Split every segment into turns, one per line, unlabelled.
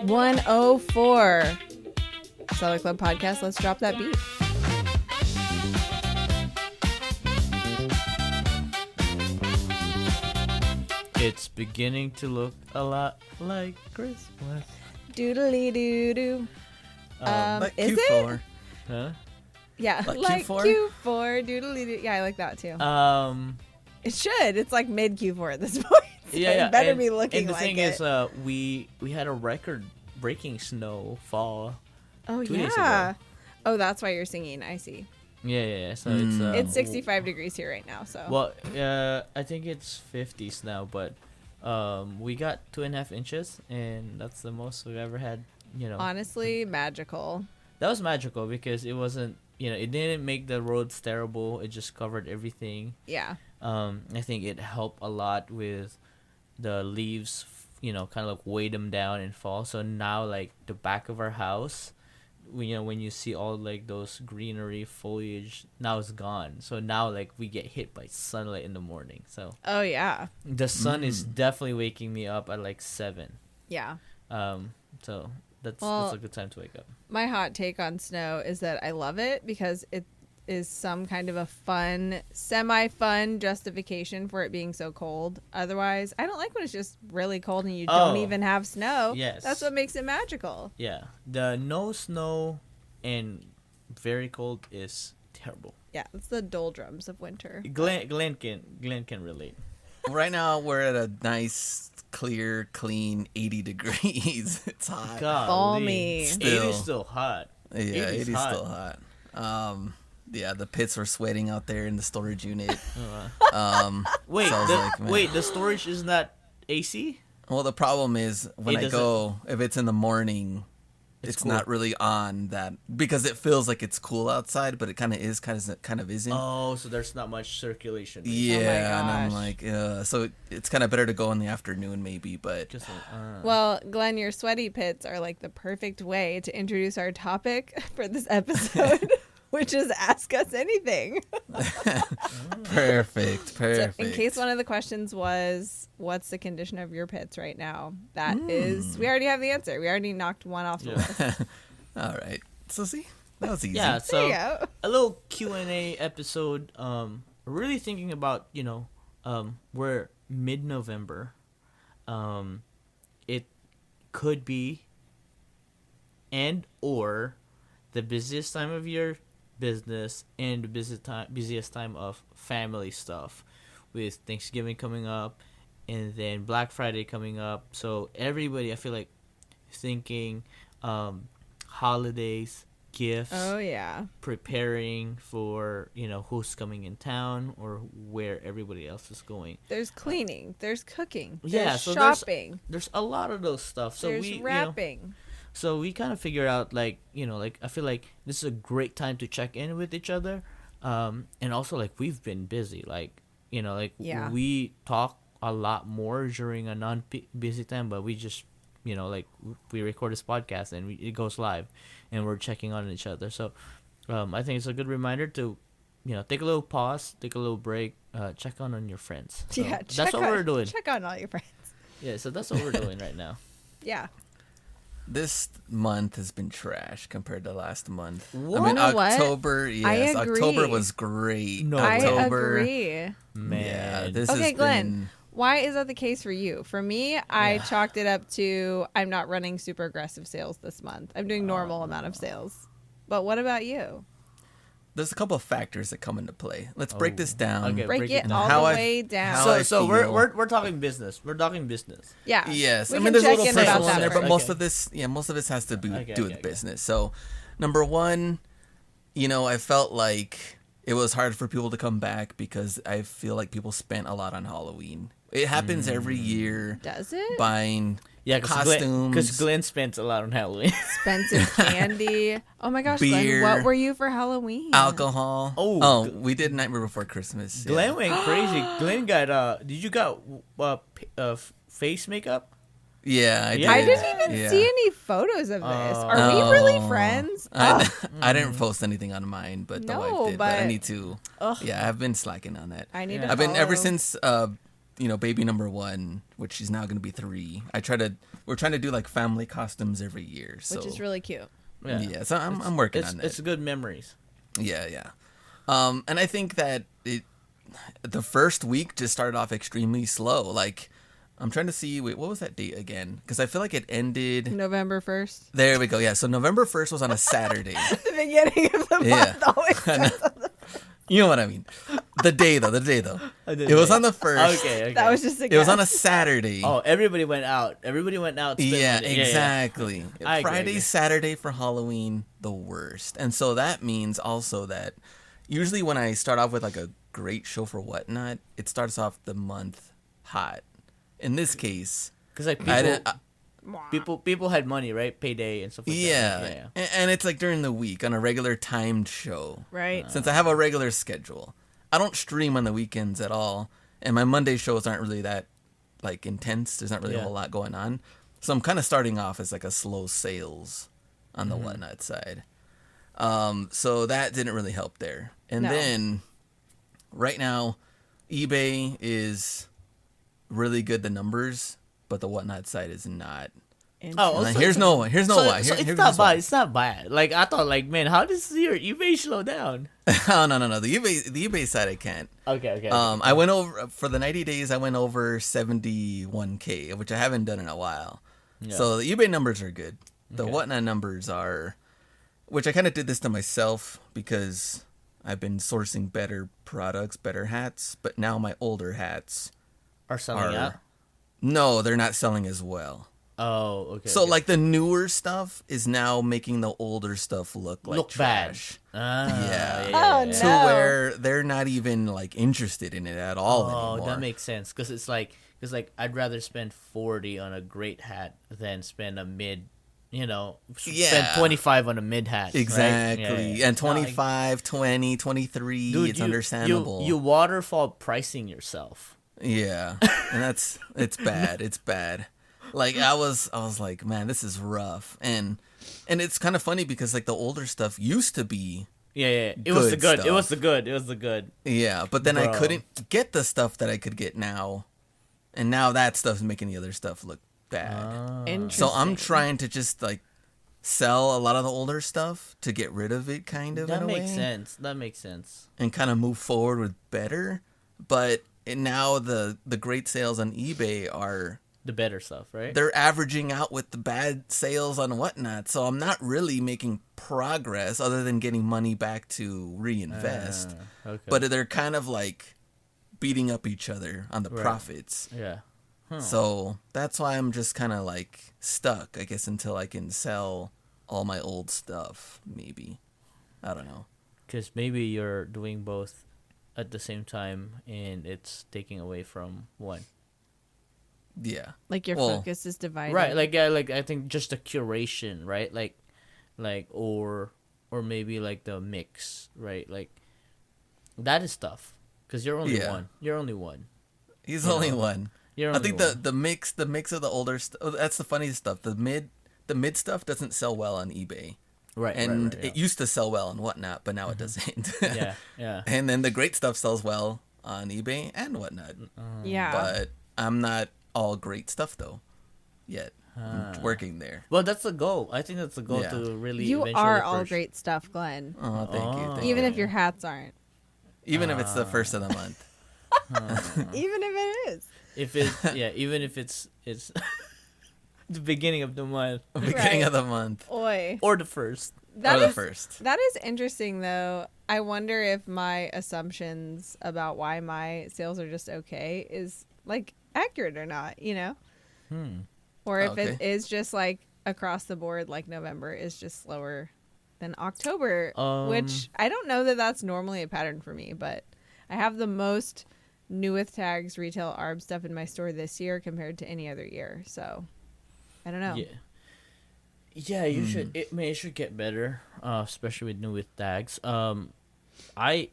104. Cellar Club Podcast. Let's drop that beat.
It's beginning to look a lot like Christmas.
Doodly doo doo.
Like
Is
Q4.
it?
Huh?
Yeah,
Like
like
Q4?
Q4. Doodly doo. Yeah, I like that too. It should. It's like mid Q4 at this point. So
Yeah.
It better
and,
be looking
and the
like
thing
it.
is, we had a record-breaking snowfall.
Oh
2 days
yeah.
ago.
Oh, that's why you're singing. I see.
Yeah. So
It's 65 degrees here right now. So.
Well, I think it's 50s now, but we got 2.5 inches, and that's the most we've ever had.
Honestly, magical.
That was magical because it wasn't. It didn't make the roads terrible. It just covered everything.
Yeah.
I think it helped a lot with the leaves, kind of like weigh them down and fall. So now, like the back of our house, when you see all like those greenery foliage, now it's gone. So now like we get hit by sunlight in the morning. So
Oh yeah.
the sun is definitely waking me up at like 7.
Yeah.
So that's
Well,
a good time to wake up.
My hot take on snow is that I love it because it is some kind of a fun, semi-fun justification for it being so cold. Otherwise, I don't like when it's just really cold and you don't even have snow.
Yes.
That's what makes it magical.
Yeah, the no snow and very cold is terrible.
Yeah, it's the doldrums of winter.
Glenn can relate.
Right now, we're at a nice, clear, clean 80 degrees. It's hot.
Golly.
Balmy.
80
Still.
is still hot.
Yeah,
80's
80's still hot. Yeah, the pits were sweating out there in the storage unit.
Wait,
So I was like, man.
the storage isn't that AC?
Well, the problem is when
It
I
doesn't-
go, if it's in the morning,
It's
it's
cool.
not really on that because it feels like it's cool outside, but it kind of is, kind of isn't.
Oh, so there's not much circulation.
Yeah, and I'm
gosh.
like, so it's kind of better to go in the afternoon maybe, but
Just
Well, Glenn, your sweaty pits are like the perfect way to introduce our topic for this episode, which is Ask Us Anything.
perfect.
So in case one of the questions was, what's the condition of your pits right now? That is, we already have the answer. We already knocked one off the list.
All right. So see, that was easy.
yeah.
There
So
you go.
a little Q&A episode. Really thinking about we're mid-November. It could be and or the busiest time of your business and the busiest time of family stuff, with Thanksgiving coming up and then Black Friday coming up. So everybody, I feel like, thinking holidays, gifts,
Oh, yeah.
preparing for who's coming in town or where everybody else is going.
There's cleaning. There's cooking. There's
Yeah, so there's-
shopping.
There's a lot of those stuff. So
There's
we
wrapping.
so we kind of figure out like I feel like this is a great time to check in with each other, and also like we've been busy,
Yeah.
we talk a lot more during a non-busy time, but we just we record this podcast and it goes live, and we're checking on each other. So I think it's a good reminder to take a little pause, take a little break, check on your friends. So
Yeah,
that's what we're doing.
Check on all your friends.
Yeah, so that's what we're doing right now.
Yeah.
This month has been trash compared to last month.
What?
I mean,
You know what?
October, yes,
agree.
October was great.
No,
I
October,
agree.
Man,
Yeah, this
Okay,
has
Glenn.
been.
Why is that the case for you? For me, I
Yeah.
chalked it up to I'm not running super aggressive sales this month. I'm doing normal amount of sales. But what about you?
There's a couple of factors that come into play. Let's break this down.
Okay.
Break
break
it
it
all
How
the
I-
way down.
how
So
I
so
feel.
we're talking business. We're talking business.
Yeah.
Yes,
We
I
can
mean there's a
check
little
in about
personal
that
in there, but
first.
most of this has to do
Okay,
with
okay.
business. So, number one, I felt like it was hard for people to come back because I feel like people spent a lot on Halloween. It happens every year,
Does it?
buying
Yeah,
costumes.
because Glenn spent a lot on Halloween.
Expensive candy. Oh my gosh,
Beer.
Glenn, what were you for Halloween?
alcohol.
Oh.
We did Nightmare Before Christmas. yeah.
Glenn went crazy. Glenn got did you got face makeup?
Yeah, I did.
Yeah.
I didn't even
Yeah.
see any photos of this. Are we
Oh.
really friends?
I didn't post anything on mine, but the
No,
wife did. But I
but-
need to.
Ugh.
Yeah, I've been slacking on that.
I need
Yeah.
to
I've been ever
follow.
since baby number 1, which she's now gonna be 3. We're trying to do like family costumes every year, so
Which is really cute.
yeah. So I'm working on that.
It's good memories.
Yeah. And I think that the first week just started off extremely slow. Like, I'm trying to see, wait, what was that date again? Because I feel like it ended.
November 1st.
There we go. Yeah. So November 1st was on a Saturday.
The beginning of the
Yeah.
month always starts on the
You know what I mean? The day though. It was on the 1st.
Okay.
That was just a
It was
guess.
on a Saturday.
Oh, everybody went out. spending
Yeah,
it.
exactly.
I agree,
Friday,
agree.
Saturday for Halloween, the worst. And so that means also that usually when I start off with like a great show for Whatnot, it starts off the month hot. In this case,
Because like
I didn't.
people had money, right? Payday and stuff like
Yeah,
that. Yeah.
And it's like during the week on a regular timed show.
Right.
Since I have a regular schedule, I don't stream on the weekends at all, and my Monday shows aren't really that like intense. There's not really a
Yeah.
whole lot going on, so I'm kind of starting off as like a slow sales on the Whatnot side. So that didn't really help there. And
No.
then right now, eBay is really good, the numbers, but the Whatnot side is not.
Oh,
And
so-
here's no why. Here's no
so,
why.
so
Here's
it's not
why.
bad. It's not bad. Like I thought, like man, how does your eBay slow down?
Oh, no. The eBay side I can't.
Okay.
I went over for the 90 days. I went over 71K, which I haven't done in a while.
Yeah.
So the eBay numbers are good. The
Okay.
Whatnot numbers are, which I kind of did this to myself because I've been sourcing better products, better hats. But now my older hats
Are selling out.
no, they're not selling as well.
Oh, okay.
So
okay.
like the newer stuff is now making the older stuff look like
look bad.
trash.
Ah,
Yeah.
Oh,
yeah.
To
No.
where they're not even like interested in it at all
Oh,
anymore.
that makes sense because it's like I'd rather spend 40 on a great hat than spend a mid, spend
Yeah.
25 on a mid hat. right?
Exactly.
Yeah.
And
It's not like-
25, 20, 23,
Dude,
it's understandable.
You waterfall pricing yourself.
Yeah. And it's bad. It's bad. Like I was like, man, this is rough. And it's kind of funny because like the older stuff used to be
Yeah. It was the
Good
good. It was
stuff.
the good.
yeah, but then I
Bro.
couldn't get the stuff that I could get now. And now that stuff's making the other stuff look bad.
Interesting.
So I'm trying to just like sell a lot of the older stuff to get rid of it kind of
That
in a
makes
way.
sense. That makes sense.
And kind of move forward with better. But now the great sales on eBay are
The better stuff, right?
they're averaging out with the bad sales on Whatnot. So I'm not really making progress other than getting money back to reinvest.
Okay.
But they're kind of like beating up each other on the
Right.
profits.
yeah.
So that's why I'm just kind of like stuck, I guess, until I can sell all my old stuff, maybe. I don't know.
Because maybe you're doing both at the same time and it's taking away from one.
Yeah.
Like your
Well,
focus is divided.
Right, like yeah, like I think just the curation, right? Like or maybe like the mix, right? Like that is tough because you're only
Yeah.
one. You're only one.
He's the only one.
You're
I
only
think
one.
the mix of the older stuff, that's the funniest stuff. The mid stuff doesn't sell well on eBay.
right,
And
right,
it used to sell well and Whatnot, but now it doesn't.
yeah, yeah.
And then the great stuff sells well on eBay and Whatnot.
Yeah.
But I'm not all great stuff though yet. I'm working there.
Well, that's the goal. I think that's the goal
Yeah.
to really.
You
eventually
are all
push.
great stuff, Glenn.
Oh, thank you. Thank
Even
you.
if your hats aren't.
Even if it's the first of the month.
Even if it is.
If it, yeah, even if it's the beginning of the month
Beginning
Right.
of the month.
Oi.
or the first.
That
or the
is
first.
that is interesting though. I wonder if my assumptions about why my sales are just okay is like accurate or not, Or if it
Okay.
is just like across the board, like November is just slower than October, which I don't know that that's normally a pattern for me, but I have the most new with tags retail ARB stuff in my store this year compared to any other year. So I don't know.
Yeah, you should. It should get better, especially with new with tags. I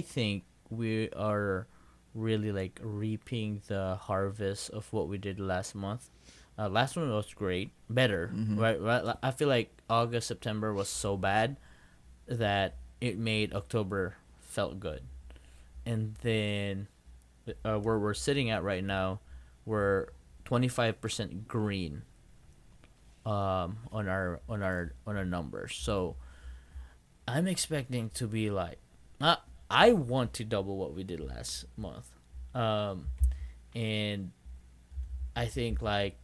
think we are really like reaping the harvest of what we did last month. Last one was great, better, right? Right. I feel like August, September was so bad that it made October felt good, and then where we're sitting at right now, we're 25% green on our numbers. So I'm expecting to be like, I want to double what we did last month, and I think like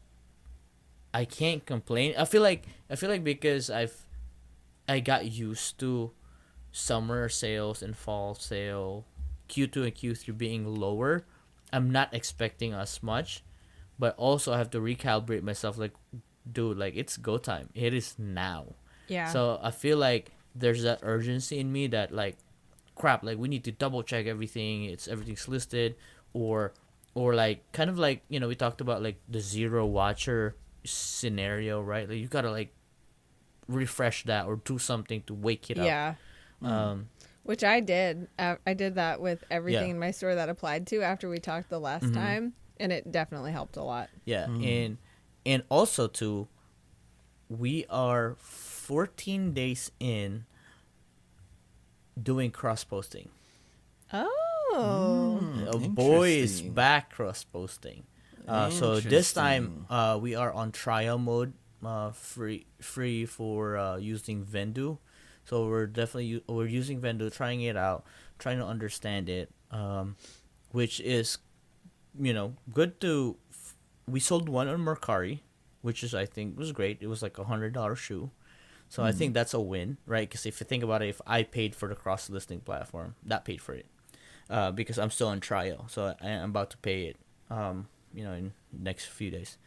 I can't complain. I feel like because I got used to summer sales and fall sale, Q2 and Q3 being lower. I'm not expecting as much, but also I have to recalibrate myself. Like, dude, like it's go time. It is now.
Yeah.
So I feel like there's that urgency in me that like, crap, like we need to double check everything. Everything's listed, or like kind of like we talked about like the zero watcher scenario, right? Like you gotta like refresh that or do something to wake it up.
Yeah. Which I did. I did that with everything
Yeah.
in my store that applied to after we talked the last time, and it definitely helped a lot.
Yeah, and also too, we are 14 days in doing cross posting.
Oh.
Boy is
Interesting.
back cross posting. So this time we are on trial mode, free for using Vendu. So we're definitely we're using Vendu, trying it out, trying to understand it, which is good to. We sold one on Mercari, which is I think was great. It was like $100 shoe. So I think that's a win, right? Because if you think about it, if I paid for the cross listing platform, that paid for it, because I'm still on trial, so I'm about to pay it, in next few days.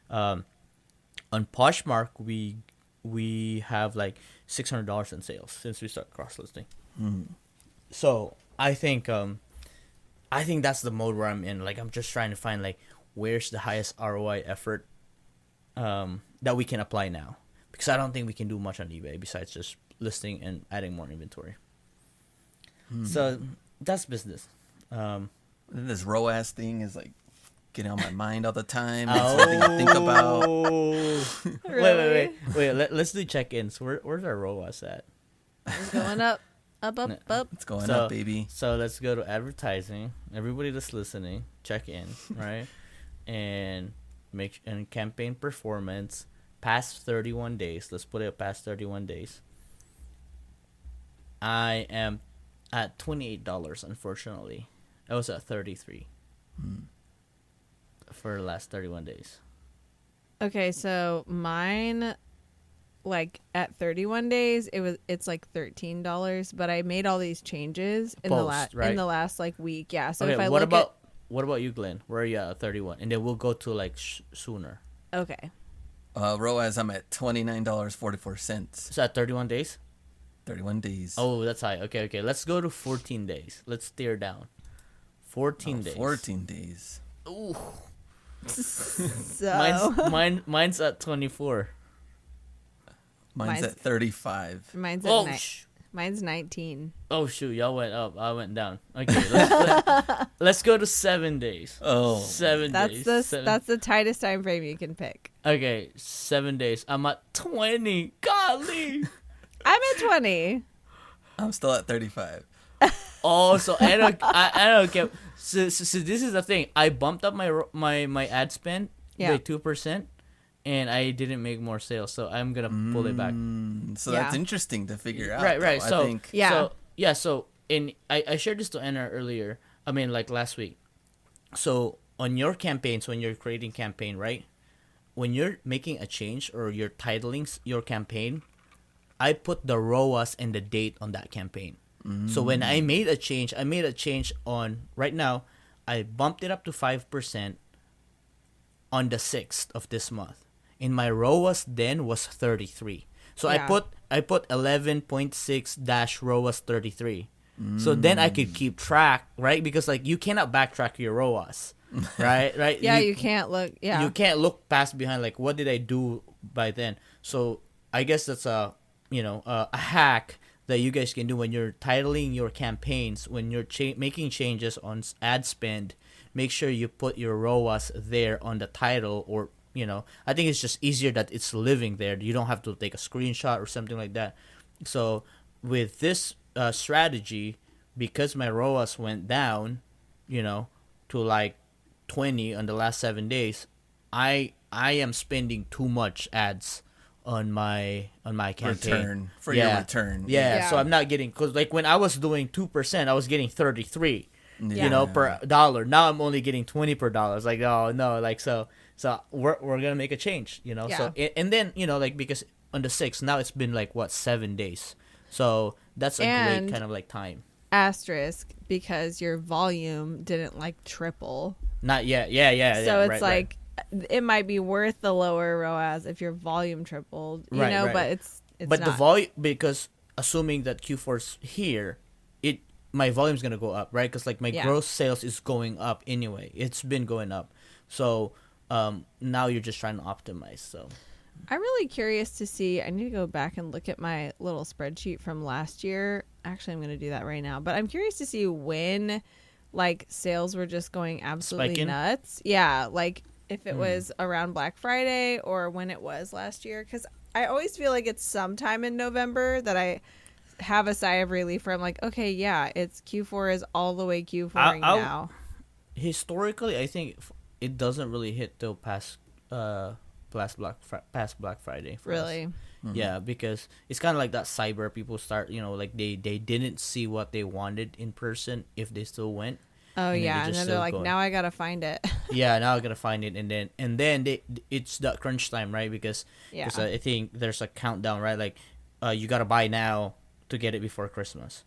On Poshmark, we have like $600 in sales since we start cross listing. So I think that's the mode where I'm in. Like I'm just trying to find like where's the highest ROI effort that we can apply now. Because I don't think we can do much on eBay besides just listing and adding more inventory. So that's business.
This ROAS thing is like getting on my mind all the time. It's something to think about.
Really?
Wait. Let's do check-ins. Where's our ROAS at?
It's going up. Up.
It's going
So-
up, baby.
So let's go to advertising. Everybody that's listening, check in, right? And campaign performance past 31 days. Let's put it past 31 days. I am at $28, unfortunately. I was at 33 for the last 31 days.
Okay, so mine, like at 31 days, it's like $13, but I made all these changes in
Post, right?
in the last like week. Yeah. So
Okay,
if I
what
look
about you, Glenn? Where are you at 31? And then we'll go to like sooner.
at okay,
ROAS, I'm at $29.44.
So at 31 days?
31 days.
Oh, that's high. Okay. Let's go to 14 days. Let's steer down. 14 days.
14 days.
Ooh.
so
Mine's at 24.
Mine's at 35.
mine's at
Oh,
mine's 19.
oh shoot! Y'all went up. I went down. Okay, let's go to 7 days.
Oh.
7 days.
That's the tightest time frame you can pick.
Okay, 7 days. I'm at 20. Golly.
I'm at 20.
I'm still at 35.
Oh, so I don't care. So this is the thing. I bumped up my ad spend by 2%, and I didn't make more sales. So I'm gonna pull it back.
So
Yeah.
that's interesting to figure out.
Right.
though.
So
I think
Yeah.
So I shared this to Anna earlier. I mean, like last week. So on your campaigns, when you're creating campaign, right? When you're making a change or you're titling your campaign, I put the ROAS and the date on that campaign. So when I made a change on right now. I bumped it up to 5% on the 6th of this month, and my ROAS then was 33. So
Yeah.
I put 11.6 dash ROAS 33. So then I could keep track, right? Because like you cannot backtrack your ROAS, right? Right?
Yeah, you can't look. Yeah.
You can't look past behind like what did I do by then. So I guess that's a hack that you guys can do when you're titling your campaigns, when you're making changes on ad spend. Make sure you put your ROAS there on the title, or I think it's just easier that it's living there. You don't have to take a screenshot or something like that. So with this strategy, because my ROAS went down, to like 20 on the last 7 days, I am spending too much ads on my campaign.
Return for your return.
Yeah, so
Yeah.
I'm not getting, because like when I was doing 2%, I was getting 33.
Yeah.
You know, per dollar. Now I'm only getting 20 per dollar. It's like, oh no, like so we're gonna make a change, you know. So and then, you know, like, because on the 6th now it's been like what, 7 days, so that's a
And-
great kind of like time.
Asterisk, because your volume didn't like triple.
Not yet. Yeah.
So it's
right,
like it might be worth the lower ROAS if your volume tripled, you
Right,
know,
right.
but it's
but
not.
the volume, because assuming that Q4's here, my volume's gonna go up, right? Because like my
Yeah.
gross sales is going up anyway. It's been going up, so now you're just trying to optimize. So
I'm really curious to see. I need to go back and look at my little spreadsheet from last year. Actually, I'm going to do that right now. But I'm curious to see when, like, sales were just going absolutely
Spiking?
nuts. Yeah, like if it was around Black Friday or when it was last year. Because I always feel like it's sometime in November that I have a sigh of relief where I'm like, okay, yeah, it's Q4 is all the way Q4ing
I'll-
now.
historically, I think it doesn't really hit till past Black Friday. For us.
Really?
Yeah, because it's kind of like that cyber, people start, you know, like they didn't see what they wanted in person if they still went.
Oh,
then
yeah.
they
And
just
then they're
still
like,
going.
now I got to find it.
Yeah, now I gotta find it, and then it's that crunch time, right? Because
Yeah.
I think there's a countdown, right? Like, you gotta buy now to get it before Christmas.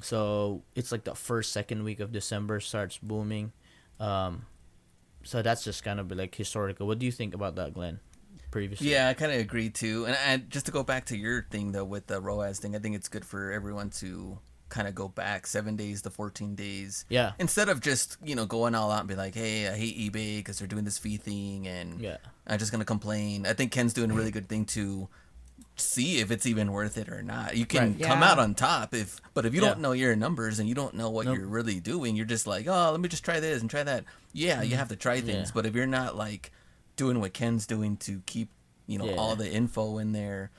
So it's like the second week of December starts booming. So that's just kind of like historical. What do you think about that, Glenn? Previously,
Yeah, I kind of agree too. And just to go back to your thing though with the ROAS thing, I think it's good for everyone to kind of go back 7 days to 14 days.
Yeah.
Instead of just, going all out and be like, hey, I hate eBay because they're doing this fee thing and
Yeah.
I'm just going to complain. I think Ken's doing a really good thing to see if it's even worth it or not. You can
Right.
come
Yeah.
out on top but if you
Yeah.
don't know your numbers and you don't know what
Nope.
you're really doing, you're just like, oh, let me just try this and try that. Yeah, you have to try things,
Yeah.
but if you're not like doing what Ken's doing to keep,
Yeah.
all the info in there,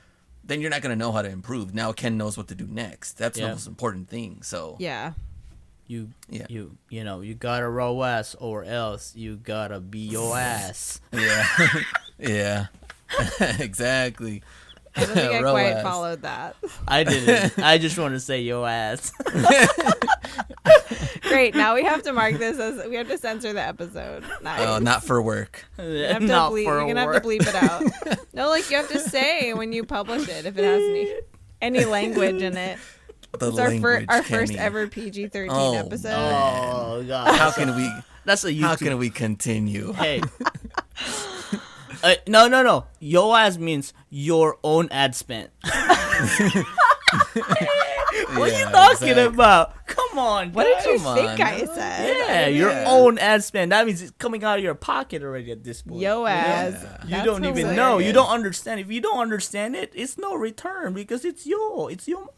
then you're not going to know how to improve. Now Ken knows what to do next. That's the
Yeah.
most important thing. So
Yeah.
You
Yeah.
you gotta ROAS or else you gotta be your ass.
yeah, yeah, exactly.
I don't think I quite
ROAS.
followed that.
I didn't. I just want to say your ass.
Great. Now we have to mark this as we have to censor the episode. Nice.
Oh, not for work.
You have to
Not
bleep,
for
you're gonna have
work.
to bleep it out. No, like you have to say when you publish it if it has any language in it.
The
It's our
language,
first
Kenny.
ever PG-13
Oh,
episode.
Oh god.
How can we?
That's a YouTube.
How can we continue?
Hey. No. Your ass means your own ad spend. What are you talking about? Come on.
What did you
Come
think
on,
I
no.
said?
Yeah, your own ad spend. That means it's coming out of your pocket already at this point.
Yo ass.
Yeah.
You
That's
don't even know. You
hilarious.
don't understand. If you don't understand it, it's no return because it's your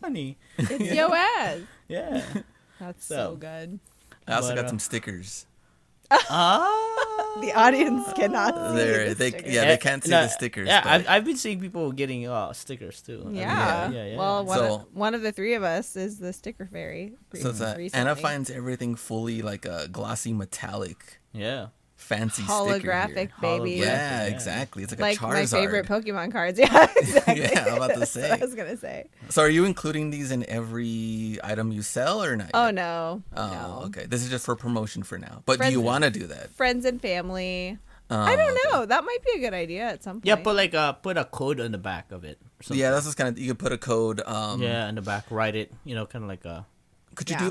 money.
It's yo ass.
Yeah.
That's
So.
so good.
I also
But,
got some stickers.
Ah.
The audience cannot see
There,
the
they
sticker.
they can't see the stickers.
Yeah,
but-
I've been seeing people getting stickers too.
Yeah.
yeah.
Well,
So-
one of the three of us is the sticker fairy.
So it's that
recently.
Anna finds everything fully like a glossy metallic,
Yeah.
fancy
holographic,
sticker
baby.
here. Yeah,
Yeah.
exactly. It's like,
Like
a Charizard.
my favorite Pokemon cards. Yeah, exactly.
Yeah, I'm about to
That's
say.
what I was gonna say.
So are you including these in every item you sell or not?
Oh
yet?
no.
Oh,
no.
okay. This is just for promotion for now. But
Friends-
do you want to do that?
Friends and family.
Oh,
I don't
okay.
know. That might be a good idea at some point.
Yeah, put a code on the back of it. or something.
Yeah, that's just kind of you could put a code.
Yeah, on the back, write it. Kind of like a.
Could you
Yeah.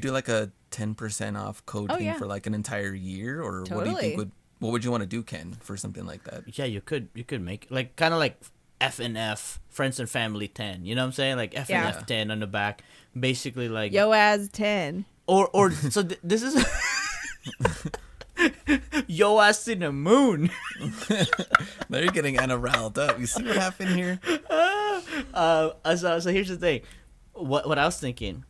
do like a 10% off code
Oh,
thing
yeah.
for like an entire year, or what do you
Totally.
think what would you want to do, Ken, for something like that?
Yeah, you could make like kind of like FNF, Friends and Family 10. You know what I'm saying? Like FNF
Yeah.
10 on the back, basically like.
Yo as 10.
Or so this is. Yo ass to the moon.
Now you're getting Anna riled up. You see what happened here?
So here's the thing. What I was thinking,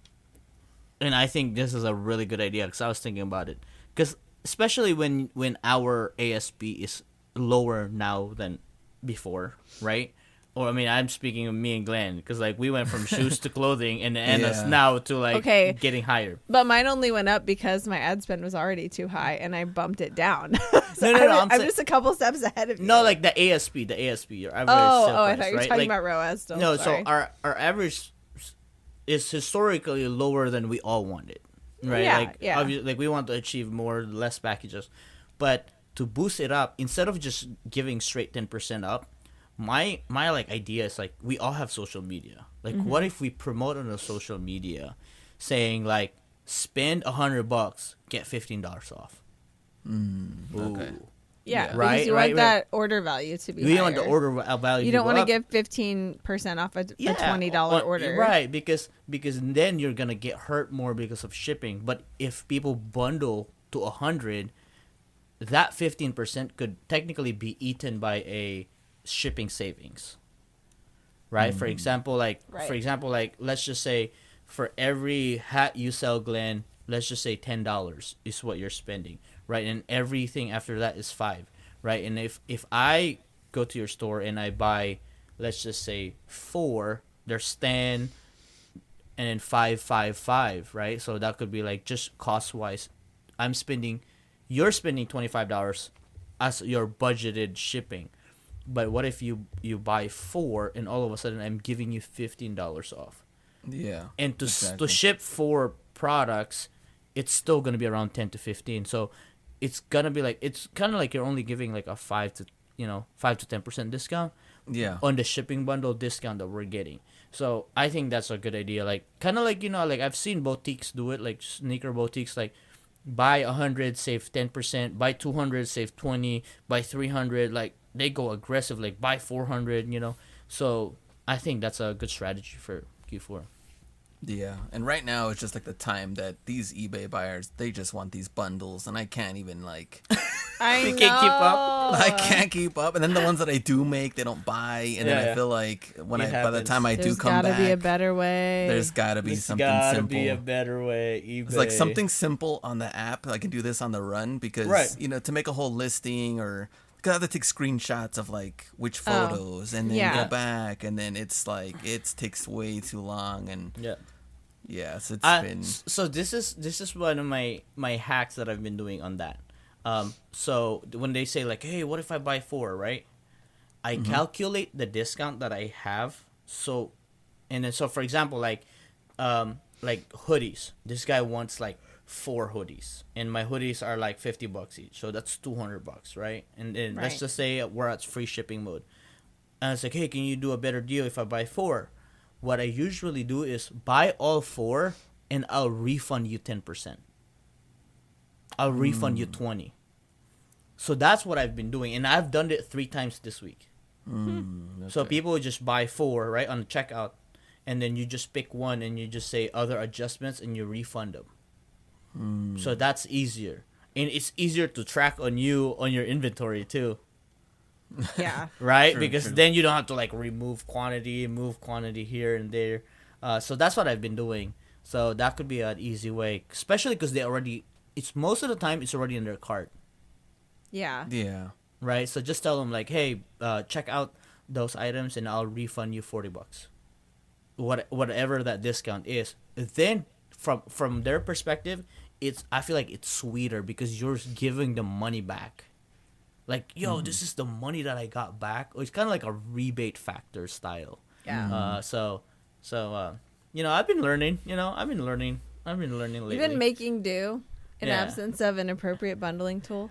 and I think this is a really good idea because I was thinking about it. Because especially when our ASP is lower now than before, right? Or I mean, I'm speaking of me and Glenn because like we went from shoes to clothing, and us
Yeah.
now to like
Okay.
getting higher.
But mine only went up because my ad spend was already too high, and I bumped it down. So
No,
I'm
I'm
just a couple steps ahead of you.
No, like the ASP, your average
oh,
sale
I
price,
thought you were
right?
talking
Like,
about ROAS still.
no,
Sorry.
so our average is historically lower than we all wanted, right?
Yeah,
like,
yeah.
like we want to achieve more, less packages, but to boost it up, instead of just giving straight 10% up, my like idea is like we all have social media. Like, what if we promote on the social media, saying like spend $100, get $15 off.
Okay.
Ooh.
yeah,
Yeah.
because
Right,
you
right,
want that order value to be
We
higher.
want the order value.
You don't
want to
give 15% off a $20 order.
right? Because then you're gonna get hurt more because of shipping. But if people bundle to 100, that 15% could technically be eaten by a shipping savings, right? For example, like
Right.
let's just say for every hat you sell, Glenn, let's just say $10 is what you're spending, right? And everything after that is $5, right? And if I go to your store and I buy, let's just say 4, there's 10, and then 5, 5, 5, right? So that could be like just cost wise, you're spending $25 as your budgeted shipping. But what if you buy 4 and all of a sudden I'm giving you $15 off?
Yeah.
And to
exactly.
ship 4 products, it's still gonna be around 10 to 15. So it's gonna be like, it's kind of like you're only giving like a 5 to 10% discount
Yeah.
on the shipping bundle discount that we're getting. So I think that's a good idea. Like kind of like like I've seen boutiques do it, like sneaker boutiques, like buy 100 save 10%, buy 200 save 20, buy 300, like they go aggressive, like buy 400. So I think that's a good strategy for Q4.
Yeah, and right now it's just like the time that these eBay buyers, they just want these bundles, and I can't even like
I
You
know.
can't keep up?
I can't keep up. And then the ones that I do make, they don't buy, and then
Yeah.
I feel like when
It
by the
happens.
time I do
There's
come
gotta
back,
be a better way.
there's gotta be
There's
something
gotta
simple.
be a better way. eBay.
It's like something simple on the app. I can do this on the run because
Right.
to make a whole listing or because I have to take screenshots of like which
Oh,
photos and then
yeah.
go back, and then it's like it takes way too long, and
Yeah.
so it's been
So this is one of my hacks that I've been doing on that. So when they say like, hey, what if I buy 4, right? I calculate the discount that I have. So, and then so for example, like hoodies. This guy wants like 4 hoodies, and my hoodies are like $50 each. So that's $200, right? And then let's
Right.
just say we're at free shipping mode. And it's like, hey, can you do a better deal if I buy 4? What I usually do is buy all 4 and I'll refund you 10%. I'll refund you 20. So that's what I've been doing, and I've done it 3 times this week. So
okay.
people would just buy 4 right on the checkout, and then you just pick one and you just say other adjustments and you refund them. So that's easier, and it's easier to track on your inventory too.
Yeah.
Right?
True,
Because
true.
then you don't have to like move quantity here and there. So that's what I've been doing. So that could be an easy way, especially because it's most of the time it's already in their cart,
Yeah.
Yeah.
right? So just tell them like, hey, check out those items and I'll refund you $40, whatever that discount is. Then from their perspective, I feel like it's sweeter because you're giving them money back. Like, yo, this is the money that I got back. It's kind of like a rebate factor style.
Yeah.
So I've been learning. I've been learning lately.
You've been making do in
Yeah.
absence of an appropriate bundling tool.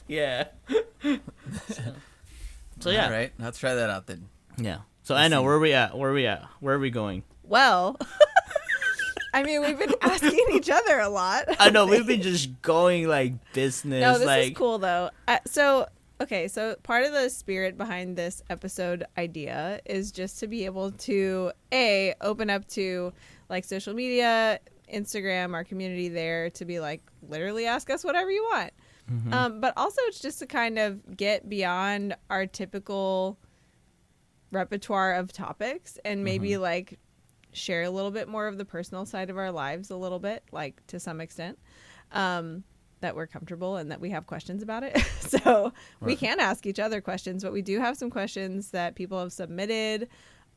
Yeah. So yeah.
All right, let's try that out then.
Yeah. So Anna, where are we at? Where are we going?
Well, I mean, we've been asking each other a lot.
I know we've been just going like business.
No, this
like
is cool though. Okay, so part of the spirit behind this episode idea is just to be able to open up to like social media, Instagram, our community there, to be like literally ask us whatever you want. But also it's just to kind of get beyond our typical repertoire of topics and maybe like share a little bit more of the personal side of our lives a little bit, like to some extent. that we're comfortable and that we have questions about it. So we can ask each other questions, but we do have some questions that people have submitted.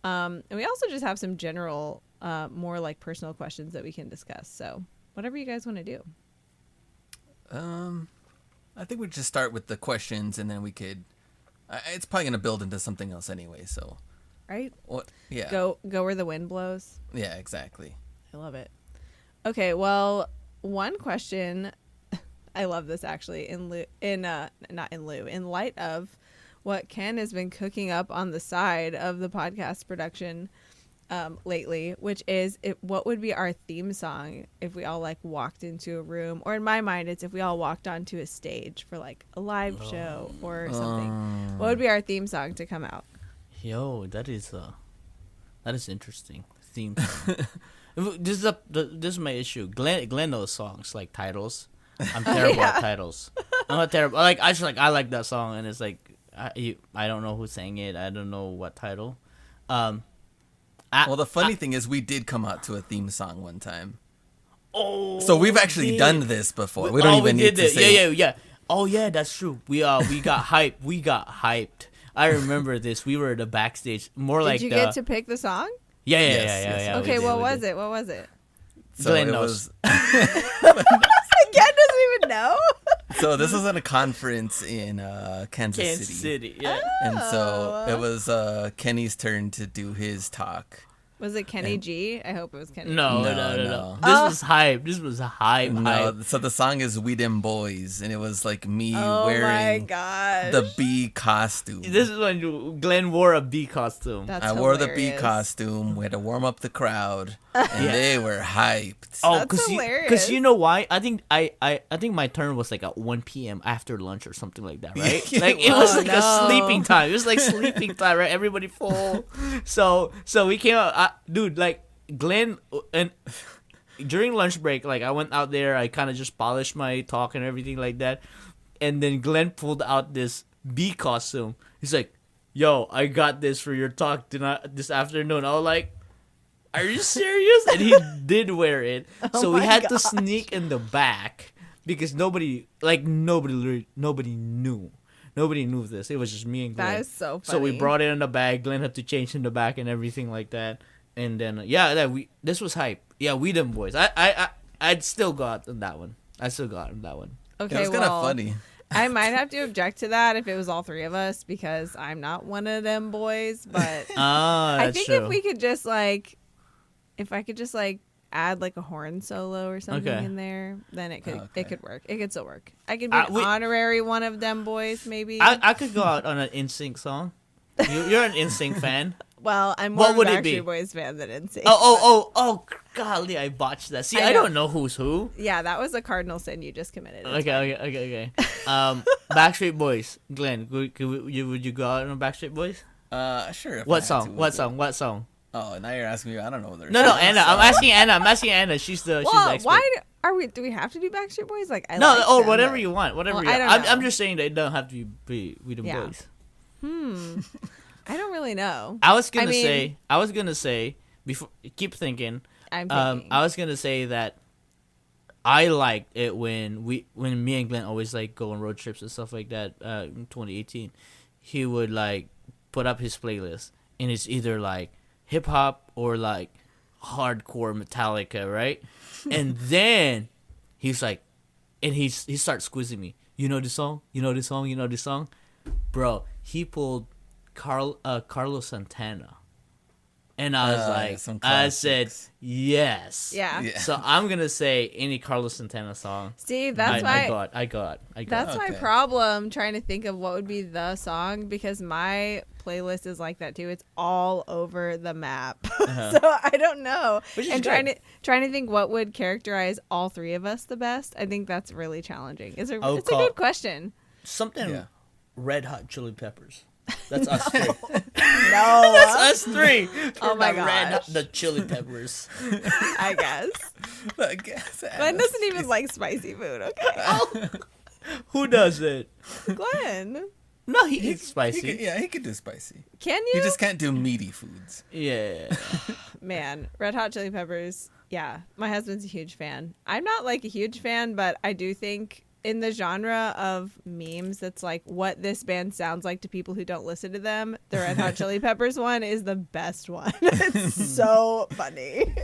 And we also just have some general, more like personal questions that we can discuss. So whatever you guys want to do.
I think we just start with the questions, and then we could. It's probably gonna build into something else anyway. So,
Right?
what? Yeah.
Go where the wind blows.
Yeah. Exactly.
I love it. Okay, well, one question, I love this actually. In light of what Ken has been cooking up on the side of the podcast production lately, which is what would be our theme song if we all like walked into a room, or in my mind, it's if we all walked onto a stage for like a live show or something. What would be our theme song to come out?
Yo, that is interesting. Theme song. This is my issue. Glenn knows songs like titles. I'm terrible at titles. I'm not terrible. I like that song, and it's like I don't know who sang it. I don't know what title.
Well, the funny thing is, we did come out to a theme song one time.
Oh,
So we've actually done this before. We don't even need to say.
Yeah. Oh yeah, that's true. We got hyped. We got hyped. I remember this. We were at the backstage.
Did you get to pick the song?
Yeah.
Yes.
Okay, what was it? What was it?
So
Glenn
it
knows.
was.
Ken doesn't even know.
So this was at a conference in Kansas City.
Yeah.
And so it was Kenny's turn to do his talk.
Was it Kenny G? I hope it was Kenny.
No.
No.
This was hype. This was hype.
No, so the song is "We Dem Boys," and it was like me
Oh my
wearing
gosh.
the bee costume.
This is when Glenn wore a bee costume.
That's
I wore the bee
hilarious.
costume. We had to warm up the crowd, and they were hyped.
Oh,
That's
because
hilarious.
you know why? I think I think my turn was like at 1 p.m. after lunch or something like that, right? Like it was like
no.
a sleeping time. It was like sleeping time, right? Everybody full. So we came out, dude. Like Glenn and during lunch break, like I went out there. I kind of just polished my talk and everything like that, and then Glenn pulled out this bee costume. He's like, "Yo, I got this for your talk tonight this afternoon." I was like, "Are you serious?" And he did wear it. So we
my
had to
gosh.
sneak in the back because nobody knew. Nobody knew this. It was just me and Glenn.
That is so funny.
So we brought it in the bag. Glenn had to change in the back and everything like that. And then this was hype. Yeah, we them boys. I'd still got on that one.
Okay,
It was kind of
well,
funny.
I might have to object to that if it was all three of us because I'm not one of them boys. But I
That's
think
true.
if we could just if I could just add like a horn solo or something
Okay.
in there, then it could
Okay.
work. It could still work. I could be an honorary one of them boys, maybe.
I could go out on an NSYNC song. You're an NSYNC fan.
Well, I'm more
What
of a
would it be?
Backstreet Boys fan than NSYNC.
Oh, golly, I botched that. See,
I
I
know.
don't know who's who.
Yeah, that was a cardinal sin you just committed. It's
Okay. Backstreet Boys. Glenn, would you go out on Backstreet Boys?
Sure. if I
What
had
song?
to.
What song?
Oh, now you're asking me. I don't know. Their
No,
songs.
Anna. I'm asking Anna. She's the
Well,
expert.
why are we? Do we have to do Backstreet Boys? I
No,
like them,
whatever
but-
you want. Whatever
Well,
you
I
want.
don't know.
I'm just saying that it don't have to be We the
Yeah.
Boys.
I don't really know.
I was gonna
mean-
say before. Keep thinking.
I'm thinking.
I was gonna say that I liked it when me and Glenn always like go on road trips and stuff like that. In 2018, he would like put up his playlist, and it's either like hip hop or like hardcore Metallica, right? And then he's like, and he starts quizzing me. You know this song? You know this song? You know this song? Bro, he pulled Carlos Santana. And I was
some
like, I said,
classics.
yes.
yeah.
Yeah.
So I'm going to say any Carlos Santana song.
See, that's
I
why.
got.
That's my
Okay.
problem trying to think of what would be the song because my playlist is like that too. It's all over the map. So I don't know.
Which is
And
good.
trying to think what would characterize all three of us the best. I think that's really challenging. It's a
would
it's a
call-
good question.
Something
Yeah.
Red Hot Chili Peppers. That's us three.
No.
That's us three.
Oh my
The Red Hot-
gosh.
the Chili Peppers.
I guess.
I guess.
Glenn doesn't even like spicy food, okay?
Who does it?
Glenn.
No, he eats spicy.
He could do spicy.
Can
He
you?
just can't do meaty foods.
Yeah.
Man, Red Hot Chili Peppers. Yeah, my husband's a huge fan. I'm not like a huge fan, but I do think in the genre of memes that's like what this band sounds like to people who don't listen to them, the Red Hot Chili Peppers one is the best one. It's so funny.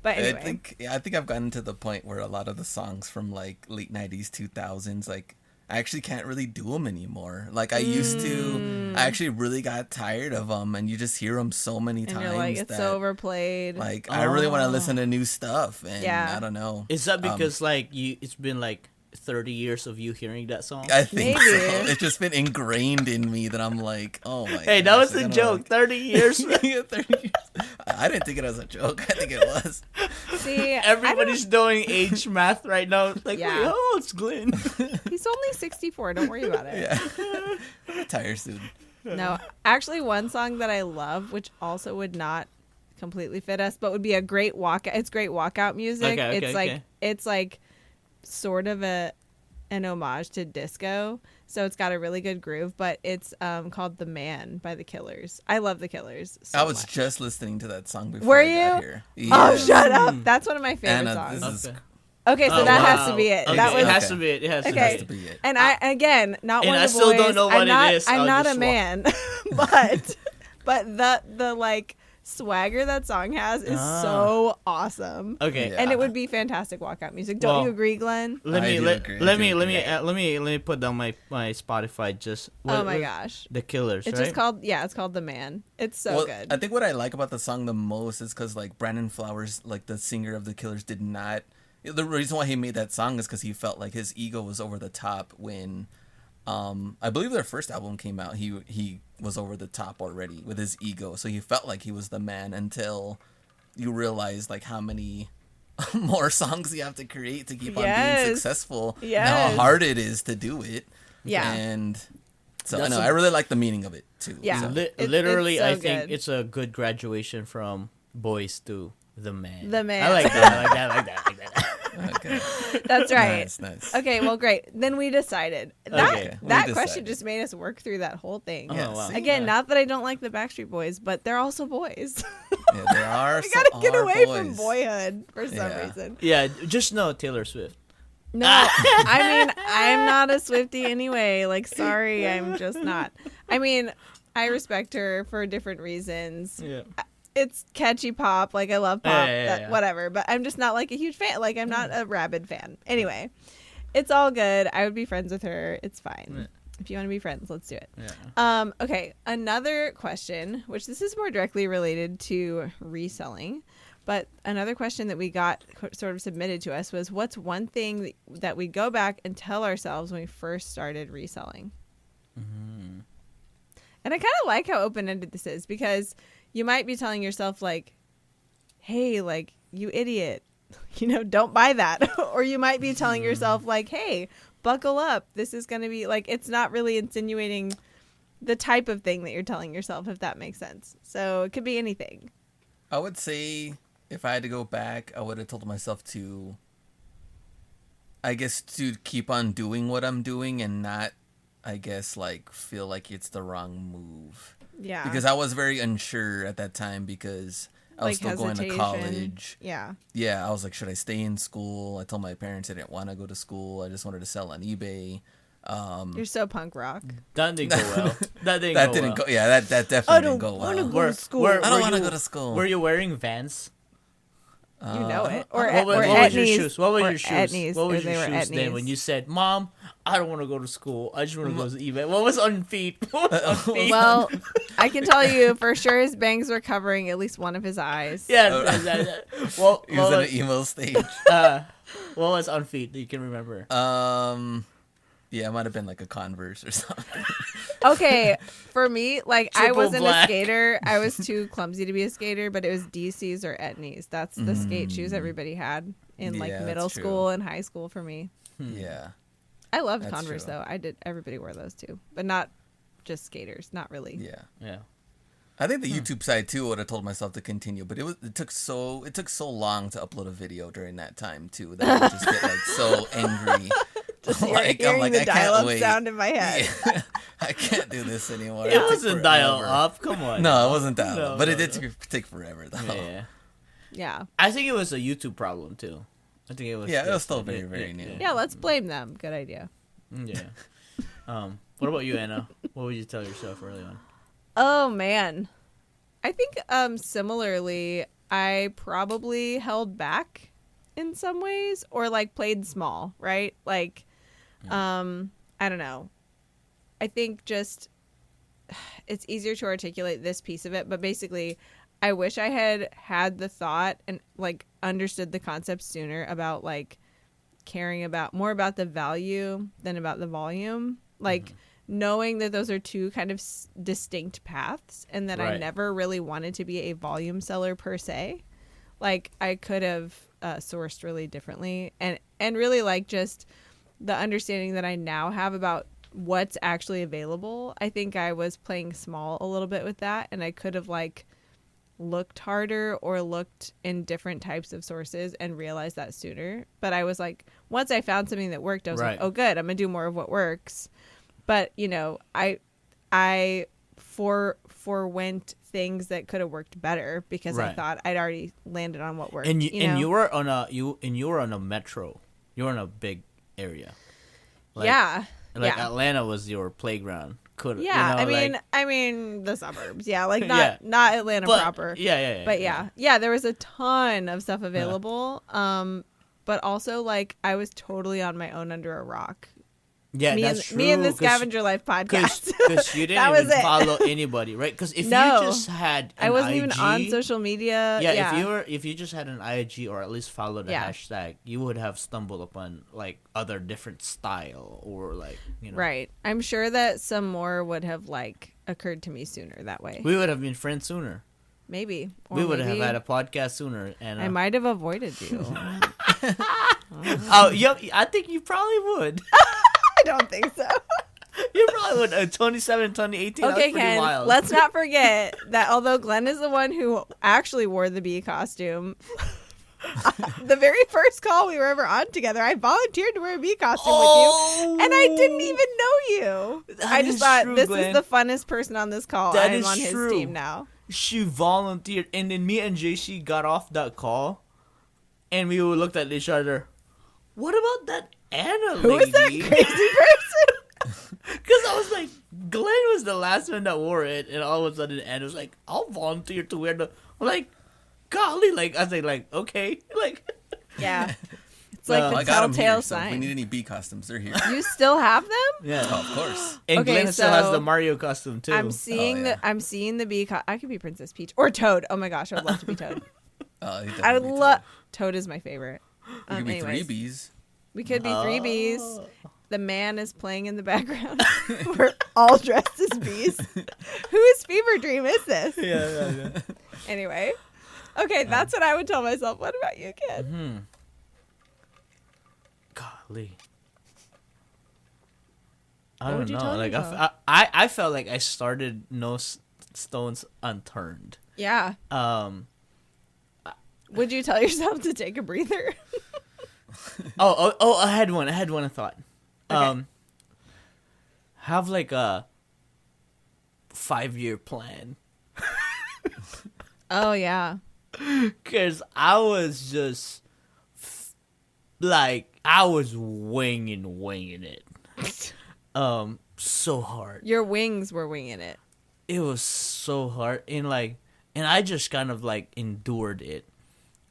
But anyway.
I think I've gotten to the point where a lot of the songs from like late 90s, 2000s, like I actually can't really do them anymore. Like I used to. I actually really got tired of them, and you just hear them so many
and
times.
You're like, it's
that,
so overplayed.
Like I really want to listen to new stuff, and I don't know.
Is that because like it's been like 30 years of you hearing that song?
I think
Maybe.
so. It's just been ingrained in me that I'm like, oh my.
Hey, that was a joke. 30 years.
30 years. I didn't think it was a joke. I think it was.
See,
Everybody's doing age math right now. Like,
Yeah.
wait, oh, it's Glenn.
he's only 64. Don't worry about it.
Yeah. Retire soon.
No, actually, one song that I love, which also would not completely fit us, but would be a great walk. It's great walkout music. It's like sort of an homage to disco, so it's got a really good groove. But it's called "The Man" by the Killers. I love the Killers. So
I was
much.
just listening to that song before
Were
I got
you?
here.
Oh,
Yes.
shut up! That's one of my favorite
Anna,
songs.
this is
Okay.
Okay, so
Oh,
that
wow.
has to be it.
Okay,
That was
it has to be it. It has to
Okay.
be
has
it.
to be it.
And I again not
And
one
I
of the
still
boys.
don't know what
I'm
it
not,
is.
I'm
I'll
not
just
a
walk.
man, but the like swagger that song has is so awesome.
Okay.
Yeah.
And it would be fantastic walkout music. Don't
Well,
you agree, Glenn?
Let
I
me
do
let,
agree.
let
I
me
do
let
agree.
me let me put down my Spotify. Just
Oh my gosh.
The Killers.
It's
right?
just called it's called The Man. It's so good.
I think what I like about the song the most is because like Brandon Flowers, like the singer of the Killers, did not. The reason why he made that song is because he felt like his ego was over the top when, I believe their first album came out. He was over the top already with his ego, so he felt like he was the man until you realize like how many more songs you have to create to keep on being successful. And how hard it is to do it.
Yeah.
And so I
That's
know I really like the meaning of it too.
Yeah.
So.
Literally,
it's so
I think
good.
it's a good graduation from boys to the man.
The Man.
I like that. I like that. I like that. I like that.
Okay.
That's right.
Nice.
Okay, well, great. Then we decided. That
Okay.
We
question
decided.
just made us work through that whole thing.
Oh,
Yeah,
wow.
see?
Again,
Yeah.
not that I don't like the Backstreet Boys, but they're also boys.
Yeah, they are.
We gotta get away from boyhood for some
Yeah.
reason.
Yeah, just know Taylor Swift.
No, I mean, I'm not a Swiftie anyway. Like, sorry, I'm just not. I mean, I respect her for different reasons.
Yeah.
It's catchy pop. Like, I love pop.
Yeah.
Whatever. But I'm just not like a huge fan. Like, I'm not a rabid fan. Anyway, it's all good. I would be friends with her. It's fine.
Yeah.
If you want to be friends, let's do it.
Yeah.
Okay, another question, which this is more directly related to reselling, but another question that we got sort of submitted to us was, what's one thing that we go back and tell ourselves when we first started reselling?
Mm-hmm.
And I kind of like how open-ended this is, because you might be telling yourself like, hey, like, you idiot, don't buy that. Or you might be telling yourself like, hey, buckle up. This is going to be like, it's not really insinuating the type of thing that you're telling yourself, if that makes sense. So it could be anything.
I would say if I had to go back, I would have told myself to, I guess, to keep on doing what I'm doing and not, I guess, like, feel like it's the wrong move.
Yeah.
Because I was very unsure at that time because I was
Like
still going to
hesitation.
college.
Yeah.
Yeah, I was like, should I stay in school? I told my parents I didn't want to go to school. I just wanted to sell on eBay.
You're so punk rock.
That didn't go well. That didn't
That
go
didn't
well.
go. Yeah, that definitely didn't go
wanna
well.
go
Where-
to school.
where-
I don't
were
want to
you-
go to school.
Were you wearing Vans?
You know it. Or,
What was,
or
what was your
Etnies.
shoes? What was
Or
your shoes?
Etnies,
What
or
was
they
your
were
shoes then
Etnies.
when you said, "Mom, I don't want to go to school. I just want to go to eBay"? What was on feet? What was on feet?
Well, I can tell you for sure his bangs were covering at least one of his eyes.
yeah. What
He was in
was,
an emo stage.
what was on feet that you can remember?
Yeah, it might have been like a Converse or something.
Okay, for me, like, I
Triple
wasn't
black.
a skater. I was too clumsy to be a skater, but it was DC's or Etnies. That's the skate shoes everybody had in like
Yeah,
middle
that's true.
school and high school for me.
Yeah.
I loved
That's
Converse
true.
though. I did. Everybody wore those too, but not just skaters. Not really.
Yeah.
Yeah.
I think the YouTube side too would have told myself to continue, but it took so long to upload a video during that time too that I would just get like so angry.
Hearing the dial-up sound in my head.
Yeah. I can't do this anymore.
It
took
wasn't dial
forever.
up. Come on.
No, it wasn't dial up,
No,
but
no,
it did take forever though.
Yeah.
Yeah.
I think it was a YouTube problem too. I think it was.
Yeah, it was
still
still very, very new.
Yeah, let's blame them. Good idea.
Yeah. What about you, Anna? What would you tell yourself early on?
Oh man. I think similarly, I probably held back in some ways or like played small, right? Like I don't know. I think just it's easier to articulate this piece of it, but basically I wish I had the thought and like understood the concept sooner about like caring about more about the value than about the volume. Like knowing that those are two kind of distinct paths and that I
Right.
never really wanted to be a volume seller per se. Like I could have sourced really differently and really like just the understanding that I now have about what's actually available. I think I was playing small a little bit with that and I could have like looked harder or looked in different types of sources and realized that sooner. But I was like, once I found something that worked, I was
Right.
like, oh good, I'm gonna do more of what works. But you know, I forewent things that could have worked better because I
Right.
thought I'd already landed on what worked.
And
know?
you were on a metro. You were in a big area. Like,
yeah.
Like
yeah.
Atlanta was your playground.
Yeah,
you know,
I mean the suburbs. Yeah, like not
Yeah.
not Atlanta
but,
proper.
Yeah.
But yeah, there was a ton of stuff available. But also like I was totally on my own under a rock.
Yeah,
me
that's
and,
true.
Me and the Scavenger Life podcast.
Because you
That
didn't
was
even
it.
follow anybody, right? Because if
No.
you just had
I
an
wasn't even
IG
on social media.
Yeah, if you just had an IG or at least followed the
Yeah.
hashtag, you would have stumbled upon like other different style or like
Right. I'm sure that some more would have like occurred to me sooner that way.
We would have been friends sooner.
Maybe. Or
We would have
maybe
had a podcast sooner, and
I might have avoided you.
oh, yep. I think you probably would.
I don't think so.
You probably would. 2017, 2018.
Okay,
that was pretty
Ken,
wild.
let's not forget that although Glenn is the one who actually wore the bee costume, the very first call we were ever on together, I volunteered to wear a bee costume with you, and I didn't even know you.
That
I just
is
thought,
true,
this
Glenn.
is the funnest person on this call.
That
I'm
is
on his
true.
team now.
She volunteered, and then me and JC got off that call, and we looked at each other. What about that Anna
Who
lady?
is that crazy person?
Because I was like, Glenn was the last one that wore it, and all of a sudden Anna was like, I'll volunteer to wear the. I'm like, golly, like I was like, okay, like.
Yeah. It's like
Well,
the
I got 'em
telltale
here, so if we
sign.
need any bee costumes, they're here.
You still have them?
Yeah.
Oh, of course.
And
Okay,
Glenn still has
so
the Mario costume too.
I'm seeing
yeah.
I'm seeing the bee. I could be Princess Peach or Toad. Oh my gosh, I would love to be Toad.
He'd
I would
definitely be
love. Toad is my favorite.
You could be three
Anyways,
bees.
we could be three bees.
Oh.
The man is playing in the background. We're all dressed as bees. Whose fever dream is this?
Yeah.
Anyway, okay, that's what I would tell myself. What about you, kid?
Hmm. Golly. I
What
don't
would you
know.
tell
Like
yourself?
I felt like I started no stones unturned.
Yeah. Would you tell yourself to take a breather?
Oh! I had one. I thought.
Okay.
Have like a 5-year plan.
Oh yeah.
Cause I was just like I was winging it. So hard.
Your wings were winging it.
It was so hard, and I just kind of like endured it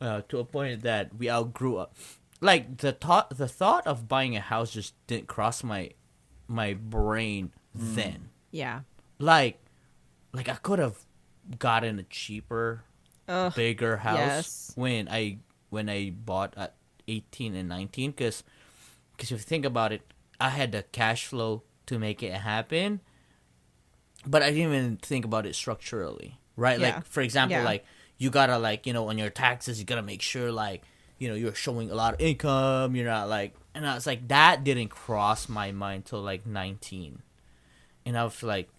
to a point that we outgrew up. Like the thought of buying a house just didn't cross my brain then.
Yeah.
Like I could have gotten a cheaper,
Ugh.
bigger house
yes.
when I bought at 18 and 19, because if you think about it, I had the cash flow to make it happen, but I didn't even think about it structurally, right?
Yeah.
Like for example,
Yeah.
like you gotta on your taxes, you gotta make sure you're showing a lot of income. You're not and I was like, that didn't cross my mind till like 19, and I was like,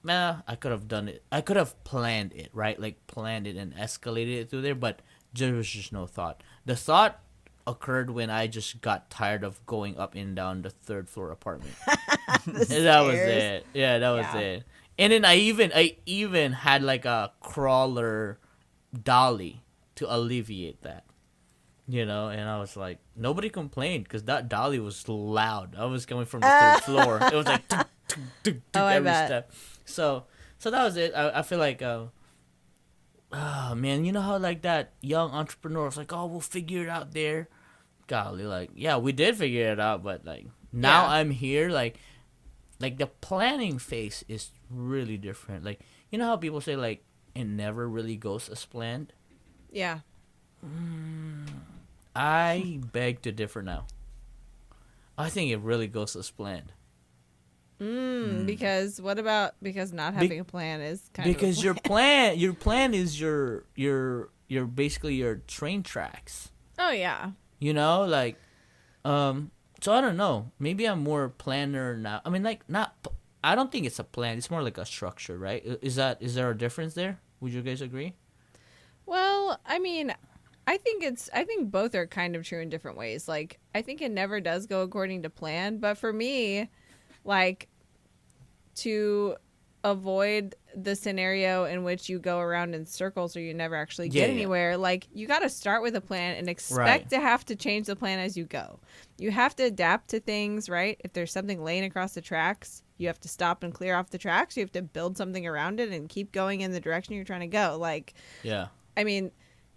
nah, I could have done it. I could have planned it, right? Like planned it and escalated it through there, but there was just no thought. The thought occurred when I just got tired of going up and down the third floor apartment. And that was it. Yeah, that was
Yeah.
it. And then I even had like a crawler dolly to alleviate that. And I was like, nobody complained because that dolly was loud. I was coming from the third floor. It was like tuk, tuk, tuk, tuk,
I
every
bet.
step. So that was it. I feel like, man, you know how like that young entrepreneur was like, oh, we'll figure it out there. Golly, like, yeah, we did figure it out, but like now
Yeah.
I'm here, like the planning phase is really different. Like, you know how people say like it never really goes as planned.
Yeah.
I beg to differ now. I think it really goes as planned.
Because because not having a plan is kind
Because
of
your plan is your basically your train tracks.
Oh yeah.
Like, so I don't know. Maybe I'm more planner now. I mean, like, I don't think it's a plan. It's more like a structure, right? Is there a difference there? Would you guys agree?
Well, I mean, I think both are kind of true in different ways. Like, I think it never does go according to plan, but for me, like, to avoid the scenario in which you go around in circles or you never actually get
Yeah.
anywhere, like, you got to start with a plan and expect
Right.
to have to change the plan as you go. You have to adapt to things, right? If there's something laying across the tracks, you have to stop and clear off the tracks. You have to build something around it and keep going in the direction you're trying to go. Like,
Yeah.
I mean,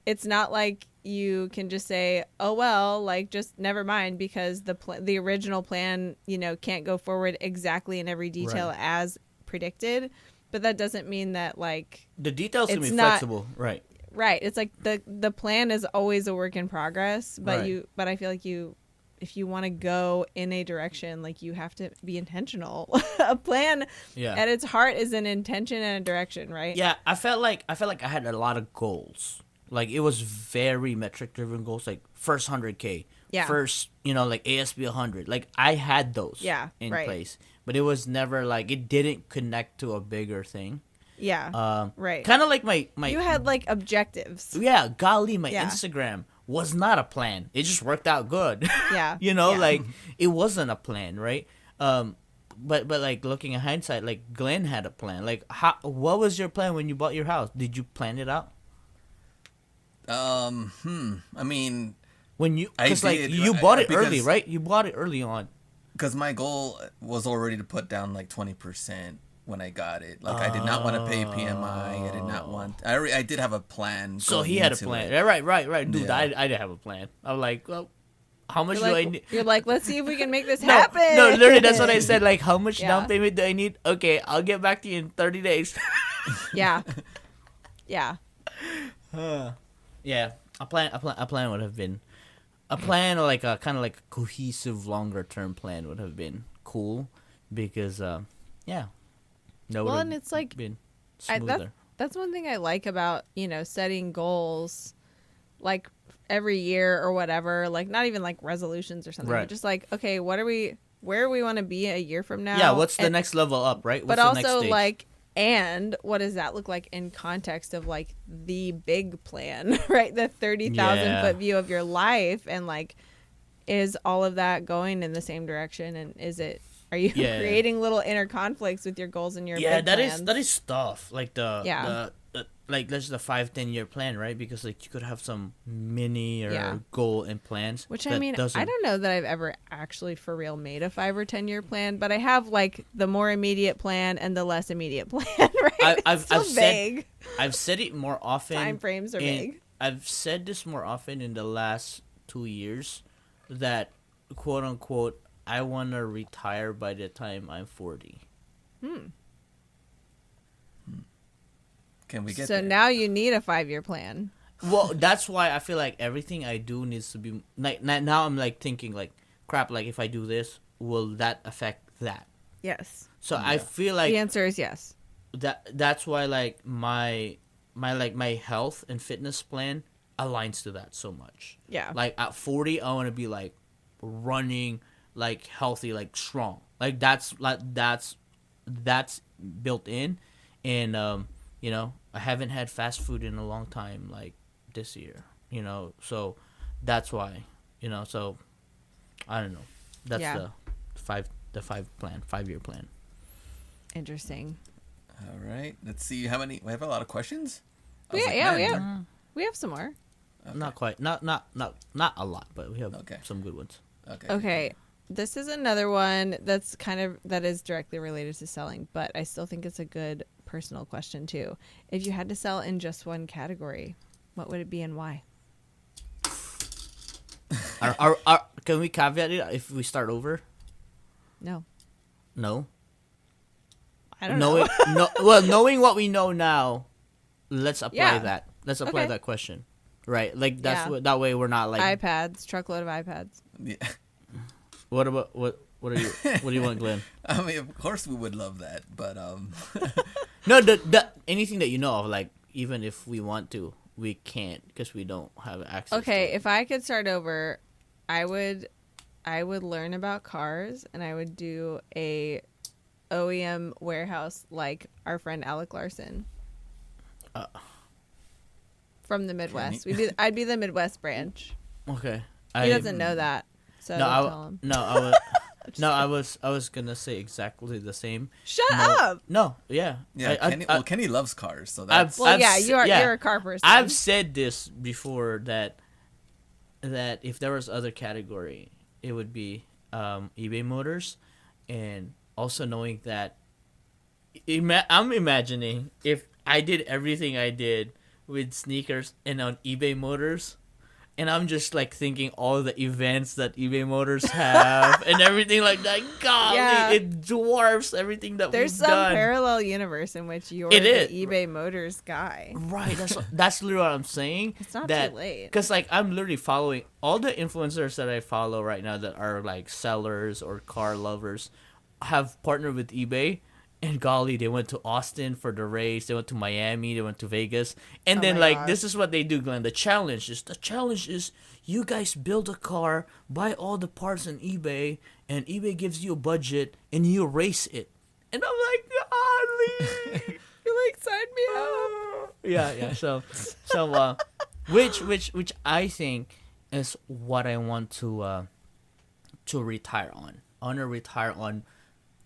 it's not like you can just say, "Oh well, like just never mind," because the original plan, can't go forward exactly in every detail
Right.
as predicted. But that doesn't mean that like
The details can
It's
be
not-
flexible, right?
right. It's like the plan is always a work in progress. But
Right.
but I feel like if you want to go in a direction, like you have to be intentional. A plan
Yeah.
at its heart is an intention and a direction, right?
Yeah, I felt like I had a lot of goals. Like, it was very metric driven goals, like first 100K.
Yeah.
First, like ASB 100. Like, I had those
Yeah,
in
right.
place. But it was never like, it didn't connect to a bigger thing.
Yeah. Right.
Kind of like my
You had like objectives.
yeah, golly, my
Yeah.
Instagram was not a plan. It just worked out good.
Yeah. Yeah.
Like, it wasn't a plan, right? But like, looking at hindsight, like, Glenn had a plan. Like, what was your plan when you bought your house? Did you plan it out?
I mean,
When you,
I
because like
did,
you bought it
because-
early, right? You bought it early on.
because my goal was already to put down like 20% when I got it. Like, I did not want to pay PMI. I did not want. I did have a plan.
So
going
he had a
into
plan.
it.
Yeah, right, dude.
Yeah.
I didn't have a plan. I'm like, well, how much
You're
do I
like,
need?
you're like, let's see if we can make this
No,
happen.
no, literally, that's what I said. Like, how much
Yeah.
down payment do I need? Okay, I'll get back to you in 30 days.
Yeah. Yeah.
Yeah, a plan would have been a plan, or like a kind of like a cohesive longer term plan would have been cool, because yeah, that would
Well,
have
and it's like,
been
I,
smoother.
that's one thing I like about, setting goals like every year or whatever, like not even like resolutions or something,
Right.
but just like, okay, where do we want to be a year from now?
Yeah, what's the
And-
next level up, right?
But
What's the next
also
stage?
like, and what does that look like in context of like the big plan, right? The 30,000
Yeah.
foot view of your life, and like, is all of that going in the same direction? And are you
Yeah.
creating little inner conflicts with your goals and your
yeah,
big
that is
plans?
tough. Like the
Yeah.
like that's the 5-10 year plan, right? Because like you could have some mini or
Yeah.
goal and plans.
Which
that
I mean,
doesn't-
I don't know that I've ever actually for real made a 5 or 10 year plan, but I have like the more immediate plan and the less immediate plan, right?
I've
It's still
said-
vague.
I've said it more often.
Time frames are vague.
I've said this more often in the last 2 years, that quote unquote I want to retire by the time I'm 40.
Can we get
So
there?
now you need a 5-year plan.
Well, that's why I feel like everything I do needs to be like now I'm like thinking like, crap, like if I do this, will that affect that?
Yes.
So I feel like
The answer is yes.
that's why like my health and fitness plan aligns to that so much.
Yeah.
Like at 40 I want to be like running, like healthy, like strong. Like that's built in. And I haven't had fast food in a long time, like this year, so that's why, so I don't know. That's
Yeah.
the 5-year plan.
Interesting.
All right. Let's see how many. We have a lot of questions. I was
Yeah,
like,
yeah,
man,
we
there-
have. We have some more.
Not quite. Not a lot, but we have
Okay.
some good ones.
Okay. This is another one that is directly related to selling, but I still think it's a good personal question too. If you had to sell in just one category, what would it be and why?
Can we caveat it if we start over?
No.
No.
I don't know.
Knowing what we know now, let's apply
Yeah.
that. Let's apply
Okay.
that question. Right? Like that's
Yeah.
that way we're not like.
iPads, truckload of iPads.
Yeah.
What about what do you want, Glenn?
I mean, of course we would love that, but
No, the anything that you know of, like even if we want to, we can't because we don't have access.
Okay,
to it.
if I could start over, I would learn about cars and I would do a OEM warehouse like our friend Alec Larson. From the Midwest. I'd be the Midwest branch.
Okay.
He doesn't know that. So
No,
don't tell him.
I was gonna say exactly the same.
Shut up.
No, yeah,
yeah. Kenny loves cars, so that's
Well, yeah, you're a car person.
I've said this before that if there was other category, it would be eBay Motors, and also knowing that I'm imagining if I did everything I did with sneakers and on eBay Motors. And I'm just like thinking all the events that eBay Motors have and everything like that. God,
Yeah.
it dwarfs everything that
There's
we've
some
done.
parallel universe in which you're
It
the
is.
eBay Motors guy.
Right, that's literally what I'm saying.
It's not
that,
too late.
Because like I'm literally following all the influencers that I follow right now that are like sellers or car lovers have partnered with eBay. And golly, they went to Austin for the race. They went to Miami. They went to Vegas. And
Oh
then,
my
like,
gosh.
this is what they do, Glenn. The challenge is you guys build a car, buy all the parts on eBay, and eBay gives you a budget, and you race it. And I'm like, golly.
You like signed me up.
Yeah. So, which I think is what I want to retire on. I want to retire on.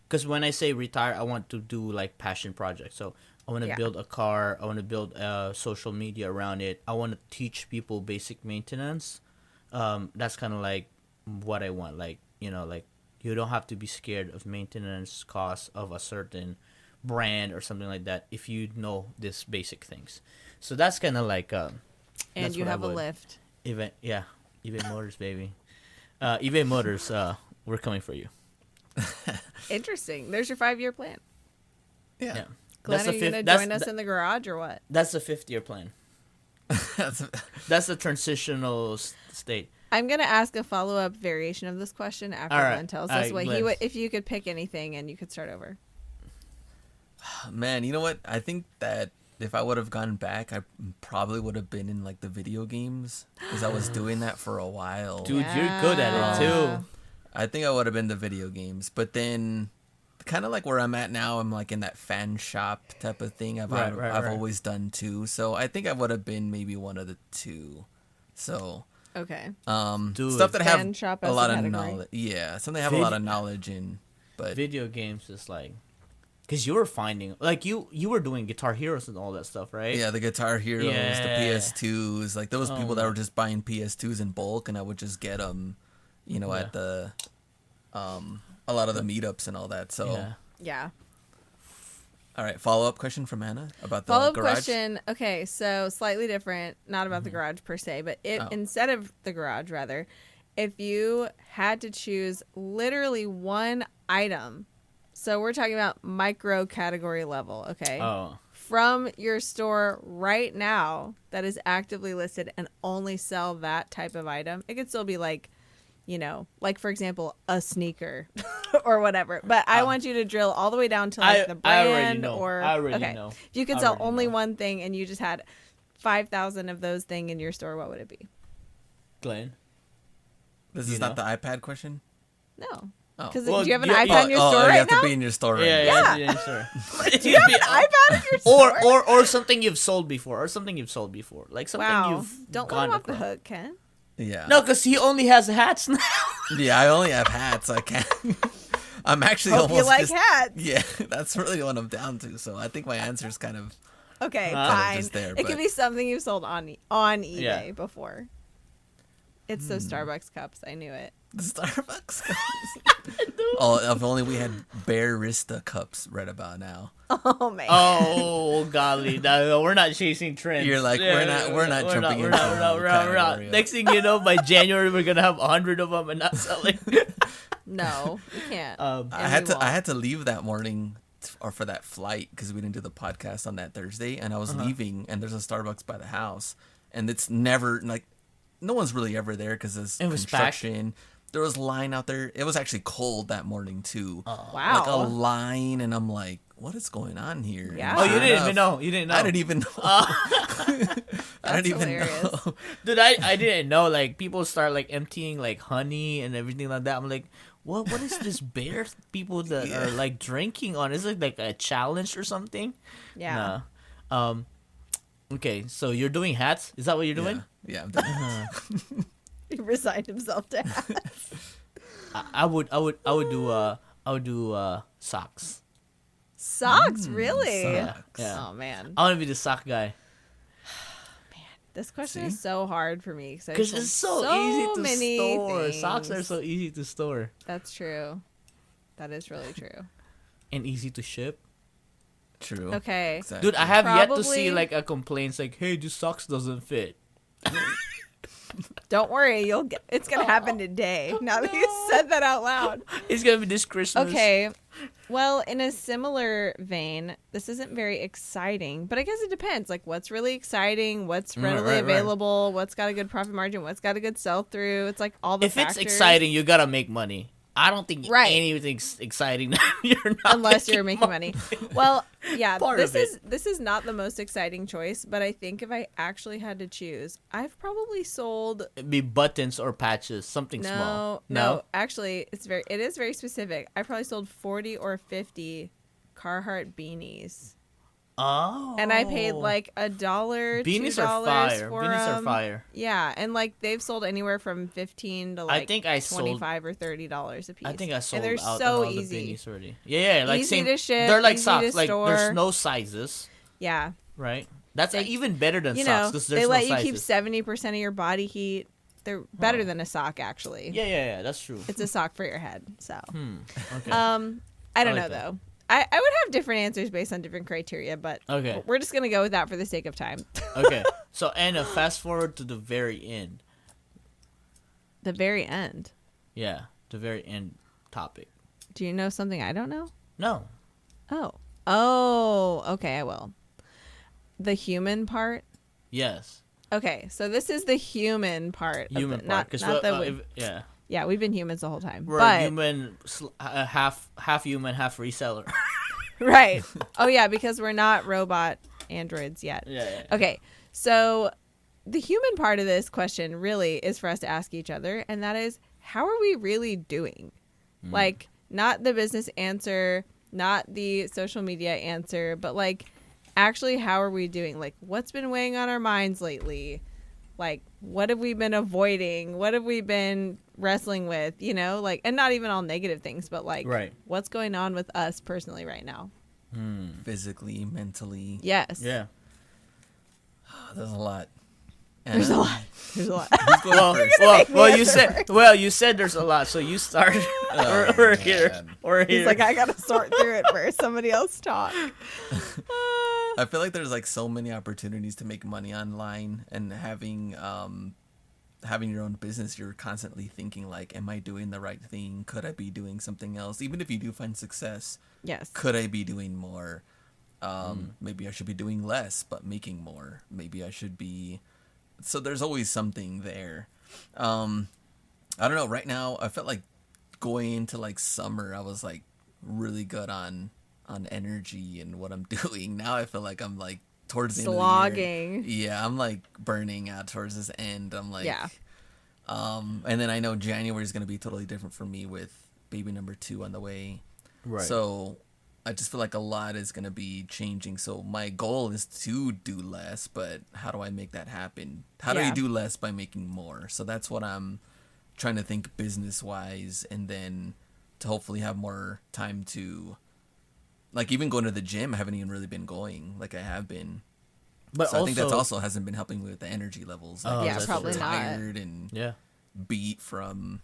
Because when I say retire, I want to do like passion projects. So I want to build a car. I want to build social media around it. I want to teach people basic maintenance. That's kind of like what I want. Like, like you don't have to be scared of maintenance costs of a certain brand or something like that if you know these basic things. So that's kind of like
And
that's
you
what I
have a
would-
lift.
eBay Motors, baby. eBay Motors, we're coming for you.
Interesting. There's your 5-year plan.
yeah.
Glenn, are you going to join us in the garage or what?
That's the 5th-year plan. That's the transitional state.
I'm going to ask a follow-up variation of this question after
All right.
Glenn tells
All
us
right,
what he
Glenn.
would, if you could pick anything and you could start over.
Man, you know what? I think that if I would have gone back, I probably would have been in like the video games because I was doing that for a while.
Dude, you're good at it, too.
I think I would have been the video games, but then kind of like where I'm at now, I'm like in that fan shop type of thing. I've
Right.
always done too. So I think I would have been maybe one of the two. So
Okay.
Dude.
stuff that
Fan
have
shop
a
as
lot
a
of
category.
knowledge. Yeah, something I have a lot of knowledge in. But
Video games is like... Because you were finding... Like, you were doing Guitar Heroes and all that stuff, right?
yeah, the Guitar Heroes,
Yeah.
the PS2s, like those people that
my-
were just buying PS2s in bulk, and I would just get them,
Yeah.
at the a lot of the meetups and all that. So,
Yeah.
Yeah.
all right, follow up question from Anna about the
Follow-up
garage.
question. Okay, so slightly different, not about the garage per se, but instead of the garage, rather, if you had to choose literally one item, so we're talking about micro category level, okay,
Oh.
from your store right now that is actively listed and only sell that type of item. It could still be like, like for example, a sneaker or whatever. But I want you to drill all the way down to like the
I already
brand
know.
or
I already
okay.
know.
If you could
I
sell
already
only
know.
one thing and you just had 5,000 of those things in your store, what would it be?
Glenn?
This
You
is not
know?
the iPad question.
No.
Oh.
Because
Well,
do you have an
yeah,
iPad in your store
you
right
have
now?
to be in your store right
Yeah,
now.
yeah, sure.
Do you have an iPad in your store?
or something you've sold before, like something
Wow.
you've
Don't let
gone
him off the
across.
hook, Ken.
Yeah.
No, because he only has hats now.
Yeah, I only have hats. I can't. I'm actually
Hope
almost
you like
just,
hats.
Yeah, that's really what I'm down to. So I think my answer is kind of
Okay,
Huh?
fine.
Just there,
it
but-
could be something you've sold on eBay
Yeah.
before. It's those Starbucks cups. I knew it.
The Starbucks cups. Oh, if only we had Barista cups right about now.
Oh man.
Oh golly, no, we're not chasing trends.
You're like, we're not jumping
we're
into
not, we're not,
a
we're not, we're not.
category.
Next thing you know, by January we're gonna have 100 of them and not selling.
No, we can't.
Um,
I
And
had
we
to
won't.
I had to leave that morning or for that flight because we didn't do the podcast on that Thursday, and I was leaving, and there's a Starbucks by the house, and it's never like no one's really ever there because there's
It was packed.
construction. There was line out there. It was actually cold that morning too.
Wow.
Like a line, and I'm like, what is going on here? And
Yeah.
oh, you
sure
didn't
enough,
even know. You didn't know.
I didn't even know. I
That's
didn't even
hilarious.
know.
Dude, I didn't know. Like people start like emptying like honey and everything like that. I'm like, what is this bear people that are like drinking on? Is it like a challenge or something?
Yeah.
Nah. Okay, so you're doing hats? Is that what you're doing?
Yeah, I'm done.
He resigned himself to that.
I would do socks.
Socks, really?
socks.
Yeah.
Oh man,
I want to be the sock guy
this question
See?
is so hard for me
because it's so easy to
many
store.
things.
Socks are so easy to store
That's true. That is really true.
and easy to ship.
True.
Okay.
Exactly.
Dude, I have yet to see
Probably-
like a complaint it's like, "Hey, this socks doesn't fit."
Don't worry, you'll get. It's gonna happen today. Now that you said that out loud.
It's gonna be this Christmas.
Okay. Well, in a similar vein, this isn't very exciting, but I guess it depends. Like, what's really exciting? What's readily
right.
available? What's got a good profit margin? What's got a good sell through? It's like all the
If
factors.
it's exciting, you gotta make money. I don't think
Right.
anything's exciting that you're not
unless you're making money. Well, yeah,
Part
this
of it.
this is not the most exciting choice, but I think if I actually had to choose, I've probably sold
It'd be buttons or patches, something small.
no. Actually, it is very specific. I probably sold 40 or 50 Carhartt beanies,
Oh.
and I paid like $1,
beanies
$2
are fire.
for
Beanies are
'em.
fire.
Yeah, and like they've sold anywhere from 15 to like
I think I sold.
$25 or $30 a piece.
I think I sold
and they're
out
so
on all
easy.
the beanies already. Yeah, like
Easy
same.
to ship,
They're like
easy
socks.
to
Like there's
store.
no sizes,
Yeah.
right? That's
They-
even better than
You
socks
know,
because there's
they
no
let you
sizes.
keep 70% of your body heat. They're better than a sock, actually.
Yeah, that's true.
It's a sock for your head. So,
Okay.
I don't
like
know
that.
though. I would have different answers based on different criteria, but
Okay.
we're just gonna go with that for the sake of time.
Okay. So and fast forward to the very end.
The very end.
Yeah, the very end topic.
Do you know something I don't know?
No.
Oh, okay, I will. The human part.
Yes.
Okay, so this is the human part. of
Human
the,
part.
not,
Because
not the.
yeah,
Yeah, we've been humans the whole time.
we're
but
human, half human, half reseller.
right. Oh yeah, because we're not robot androids yet.
yeah.
Okay, so the human part of this question really is for us to ask each other, and that is, how are we really doing? Like, not the business answer, not the social media answer, but like, actually, how are we doing? Like, what's been weighing on our minds lately? Like, what have we been avoiding? What have we been wrestling with? You know, like, and not even all negative things, but like,
Right.
what's going on with us personally right now?
Physically, mentally.
Yes.
Yeah.
There's a lot.
There's a lot. There's a lot.
Well, you said there's a lot, so you start. we're here.
man.
We're here.
He's like, I gotta sort through it first. Somebody else talk.
I feel like there's like so many opportunities to make money online, and having your own business, you're constantly thinking like, am I doing the right thing? Could I be doing something else? Even if you do find success,
Yes.
could I be doing more? Maybe I should be doing less but making more. Maybe I should be. So there's always something there. I don't know. Right now, I felt like going into like summer, I was like really good on energy and what I'm doing. Now I feel like I'm like towards the end of the
Slogging.
year. Yeah, I'm like burning out towards this end. I'm like,
Yeah.
and then I know January is gonna be totally different for me with baby number 2 on the way.
Right.
So I just feel like a lot is going to be changing. So my goal is to do less, but how do I make that happen? How do
Yeah.
I do less by making more? So that's what I'm trying to think business wise, and then to hopefully have more time to Like even going to the gym, I haven't even really been going like I have been.
But
So
also,
I think that's also hasn't been helping me with the energy levels. Like,
Oh,
I'm
Yeah,
just
probably
so
not.
tired and
yeah.
beat from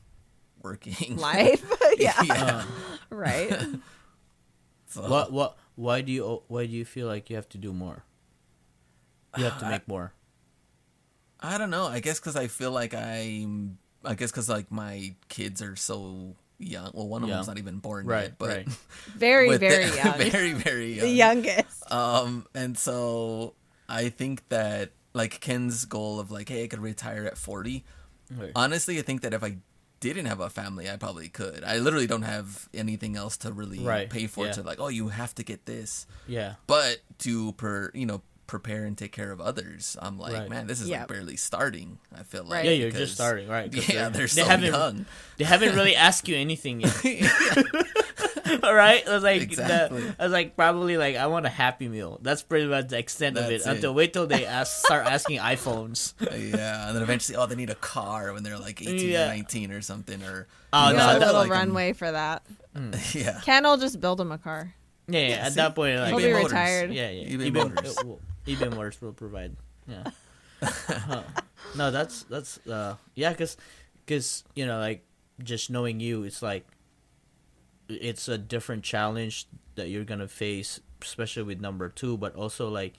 working.
Life. Yeah.
Yeah.
Right.
So,
Why do you feel like you have to do more? You have to make more.
I don't know. I guess because I feel like I guess because like my kids are so young. Well, one of
Young.
them's not even born
Right,
yet, but
right.
Very,
with
very
the-
young.
very, very young.
The youngest.
And so I think that like Ken's goal of like, hey, I could retire at 40.
Right.
Honestly, I think that if I didn't have a family, I probably could. I literally don't have anything else to really
Right,
pay for
yeah.
to like, oh, you have to get this.
Yeah.
But to prepare and take care of others, I'm like,
Right.
man, this is
Yeah.
like barely starting. I feel like
Right.
Yeah, you're
because-
just starting, right? 'Cause
Yeah, they're so
haven't,
young.
They haven't really asked you anything yet. All right, I was like,
Exactly.
I was like, probably like, I want a Happy Meal. That's pretty much the extent of it.
That's it.
Until wait till they start asking iPhones.
Yeah, and then eventually, oh, they need a car when they're like 18
Yeah.
or 19 or something, or
Oh,
You
no,
got a
that-
little
like,
runway for that.
yeah,
Ken will just build him a car.
Yeah,
Yeah,
at
see?
that point, like,
He'll
eBay
be
Motors.
retired.
yeah, yeah.
eBay Motors.
eBay Motors will provide. Yeah. Huh. No, that's yeah, because like just knowing you, it's like it's a different challenge that you're gonna face, especially with number two. But also like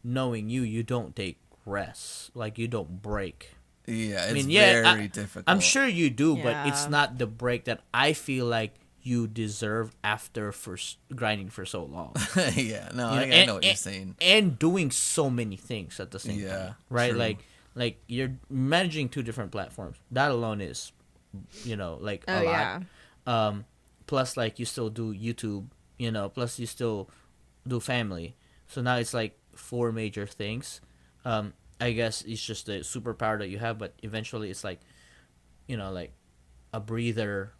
knowing you don't take rests, like you don't break.
yeah, it's
mean, yeah,
very difficult.
I'm sure you do, but it's
Yeah.
not the break that I feel like you deserve after grinding for so long.
Yeah, no,
You
I know what you're saying.
And doing so many things at the same
Yeah,
time, right?
true.
Like you're managing two different platforms. That alone is, like
Oh
a lot.
yeah.
Plus, like you still do YouTube, Plus you still do family. So now it's like four major things. I guess it's just the superpower that you have, but eventually it's like, like a breather,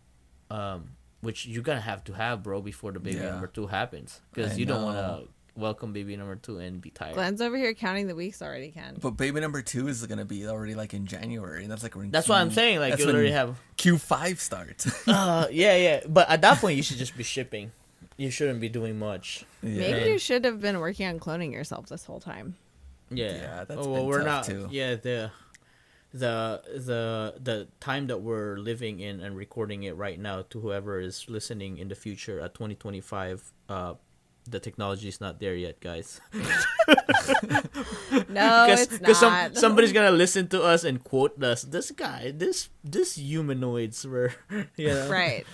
which you're gonna have to have, bro, before the baby
Yeah.
number two happens, because
I
you don't want
know.
to welcome baby number two and be tired.
Glenn's over here counting the weeks already, Ken.
But baby number 2 is gonna be already like in January, and that's like when
That's what I'm saying. Like
that's
you
when
already have.
Q5 starts.
Yeah. But at that point, you should just be shipping. You shouldn't be doing much.
Yeah.
Maybe
Man.
you should have been working on cloning yourself this whole time.
Yeah.
Yeah, that's
Oh, well,
been
we're
tough,
not.
too.
Yeah. The time that we're living in and recording it right now, to whoever is listening in the future at 2025, the technology is not there yet, guys.
No, it's not.
somebody's gonna listen to us and quote us. This guy, this humanoids were,
Right.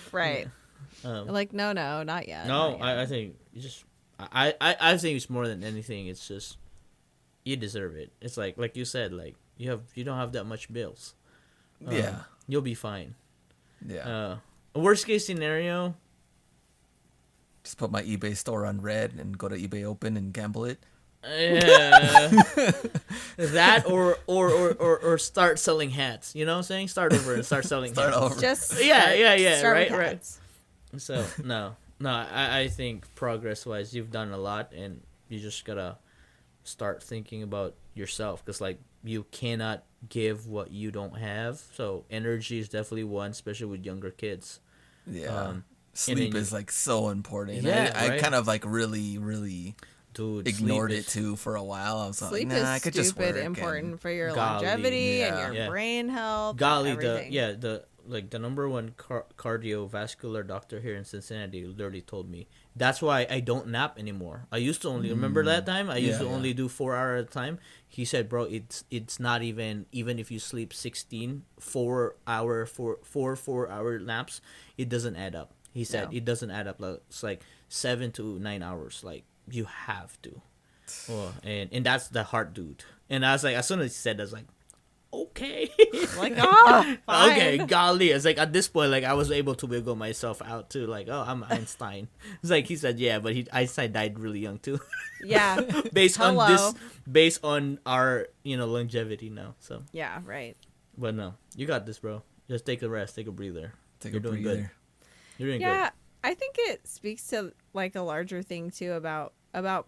Um,
Like no, not yet.
No,
not yet.
I think you just I think it's more than anything. It's just you deserve it. It's like you said, like you don't have that much bills.
Yeah,
You'll be fine.
yeah.
Worst case scenario,
Just put my eBay store on red and go to eBay Open and gamble it.
that or start selling hats. You know what I'm saying? Start over and start selling
Start
hats.
over.
Just
Yeah,
start
right,
with
right.
hats.
So no, I think progress wise, you've done a lot, and you just gotta start thinking about yourself, because like you cannot give what you don't have. So energy is definitely one, especially with younger kids.
Yeah.
And
Sleep
then
is like so important.
Yeah,
I
right?
kind of like really
Dude,
ignored
sleep
it
is-
too for a while. I was
Sleep
like, nah, I
is
could just
stupid
work
important for your
Golly,
longevity
yeah.
and your
Yeah.
brain health.
Golly,
and everything.
the number one cardiovascular doctor here in Cincinnati literally told me that's why I don't nap anymore. I used to only remember that time. I used to
Yeah.
only do 4 hours at a time. He said, bro, it's not even if you sleep 16 4 hour naps, it doesn't add up. He said
No.
it doesn't add up. Like, it's like 7 to 9 hours. Like you have to. Oh, and that's the hard dude. And I was like, as soon as he said that, I was like, okay.
Like, oh, fine.
Okay, golly. It's like at this point, like I was able to wiggle myself out too. Like, oh, I'm Einstein. It's like he said, yeah, but Einstein died really young too.
Yeah.
based
Hello.
on our longevity now. So,
Yeah, right.
but no, you got this, bro. Just take a rest, take a breather.
Take
You're
a
doing
breather.
good. You're doing
Yeah, I think it speaks to like a larger thing too about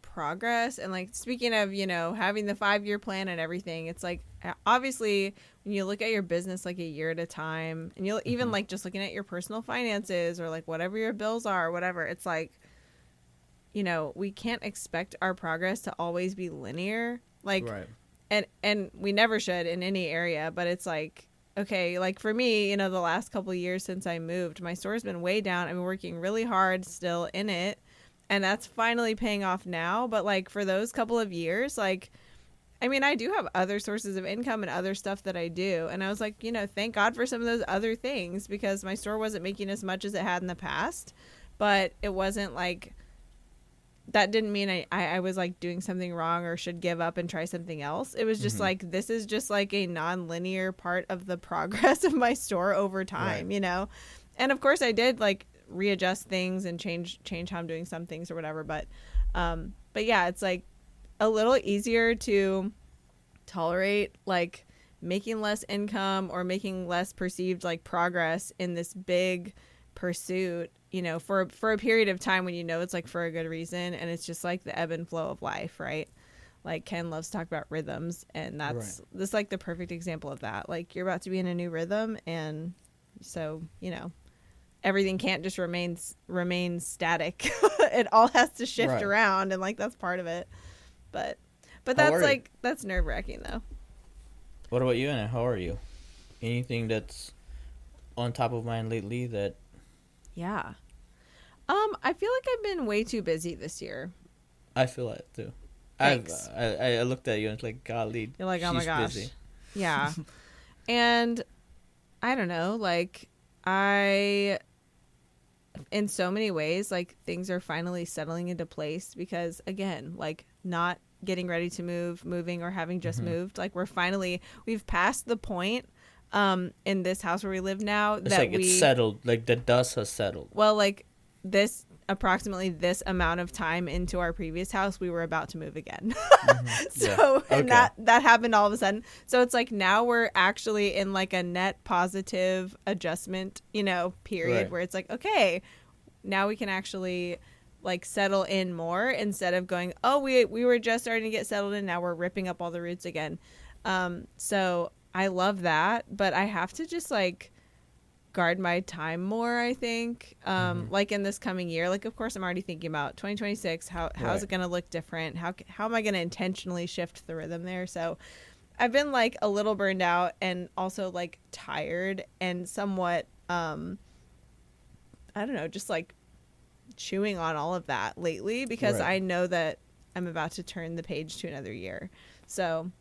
progress, and like speaking of having the 5-year plan and everything. It's like obviously when you look at your business like a year at a time, and you'll even like just looking at your personal finances or like whatever your bills are or whatever, it's like you know, we can't expect our progress to always be linear. Like,
Right.
and we never should in any area, but it's like, okay, like for me, you know, the last couple of years since I moved, my store's been way down. I've been working really hard still in it, and that's finally paying off now. But like for those couple of years, like, I mean, I do have other sources of income and other stuff that I do. And I was like, you know, thank God for some of those other things, because my store wasn't making as much as it had in the past. But it wasn't like, that didn't mean I was like doing something wrong or should give up and try something else. It was just like, this is just like a non-linear part of the progress of my store over time, you know? And of course I did like readjust things and change how I'm doing some things or whatever. But yeah, it's like a little easier to tolerate like making less income or making less perceived like progress in this big pursuit, you know, for a period of time when you know it's like for a good reason, and it's just like the ebb and flow of life, right? Like Ken loves to talk about rhythms, and that's this like the perfect example of that. Like you're about to be in a new rhythm, and so, you know, everything can't just remain static. It all has to shift around, and like that's part of it. But that's like, that's nerve-wracking though.
What about you, Anna? How are you? Anything that's on top of mind lately that...
Yeah. I feel like I've been way too busy this year.
I feel that too.
Thanks.
I looked at you and it's like, golly,
you're like, oh my
she's
gosh.
busy.
Yeah. And I don't know, like in so many ways, like things are finally settling into place, because again, like not getting ready to moving or having just moved, like we've passed the point in this house where we live now,
It's
that
like it's settled, like the dust has settled.
Well, like approximately this amount of time into our previous house, we were about to move again. So and that happened all of a sudden. So it's like now we're actually in like a net positive adjustment, you know, period, where it's like, okay, now we can actually like settle in more, instead of going, oh, we were just starting to get settled in, now we're ripping up all the roots again. So I love that, but I have to just like guard my time more, I think. Like in this coming year, like of course I'm already thinking about 2026, how's it going to look different? How am I going to intentionally shift the rhythm there? So I've been like a little burned out, and also like tired, and somewhat I don't know, just like chewing on all of that lately, because I know that I'm about to turn the page to another year. So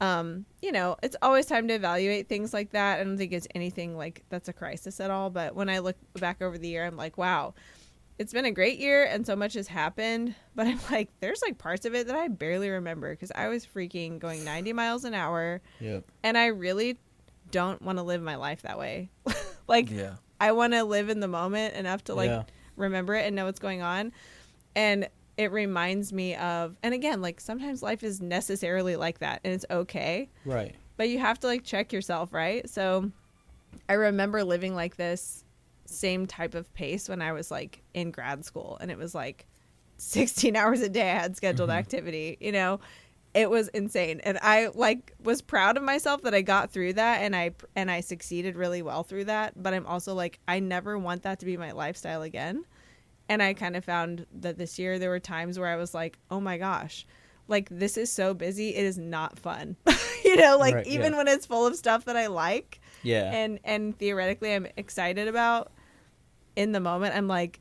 you know, it's always time to evaluate things like that. I don't think it's anything like that's a crisis at all. But when I look back over the year, I'm like, wow, it's been a great year and so much has happened. But I'm like, there's like parts of it that I barely remember, because I was freaking going 90 miles an hour.
Yep.
And I really don't want to live my life that way. Like, I want to live in the moment enough to like remember it and know what's going on. And it reminds me of, and again, like sometimes life is necessarily like that, and it's okay.
Right.
But you have to like check yourself, right? So I remember living like this same type of pace when I was like in grad school, and it was like 16 hours a day I had scheduled activity, you know. It was insane, and I like was proud of myself that I got through that, and I succeeded really well through that. But I'm also like, I never want that to be my lifestyle again. And I kind of found that this year there were times where I was like, oh my gosh, like this is so busy, it is not fun. You know, like even when it's full of stuff that I like, and theoretically I'm excited about, in the moment I'm like,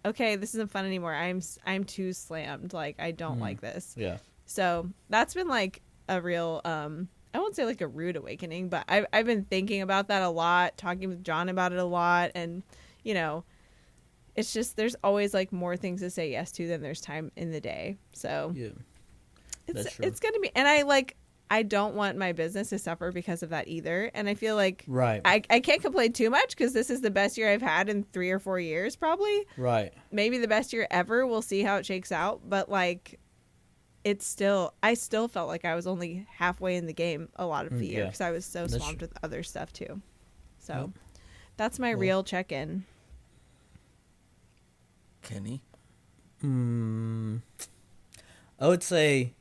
okay, this isn't fun anymore. I'm too slammed. Like I don't like this.
Yeah.
So that's been like a real I won't say like a rude awakening, but I've been thinking about that a lot, talking with John about it a lot, and you know, it's just there's always like more things to say yes to than there's time in the day. So it's gonna be, and I don't want my business to suffer because of that either. And I feel like I can't complain too much, because this is the best year I've had in 3 or 4 years, probably. Right. Maybe the best year ever. We'll see how it shakes out. But like, I still felt like I was only halfway in the game a lot of the year, because I was so swamped with other stuff too. So that's my real check-in.
Kenny?
I would say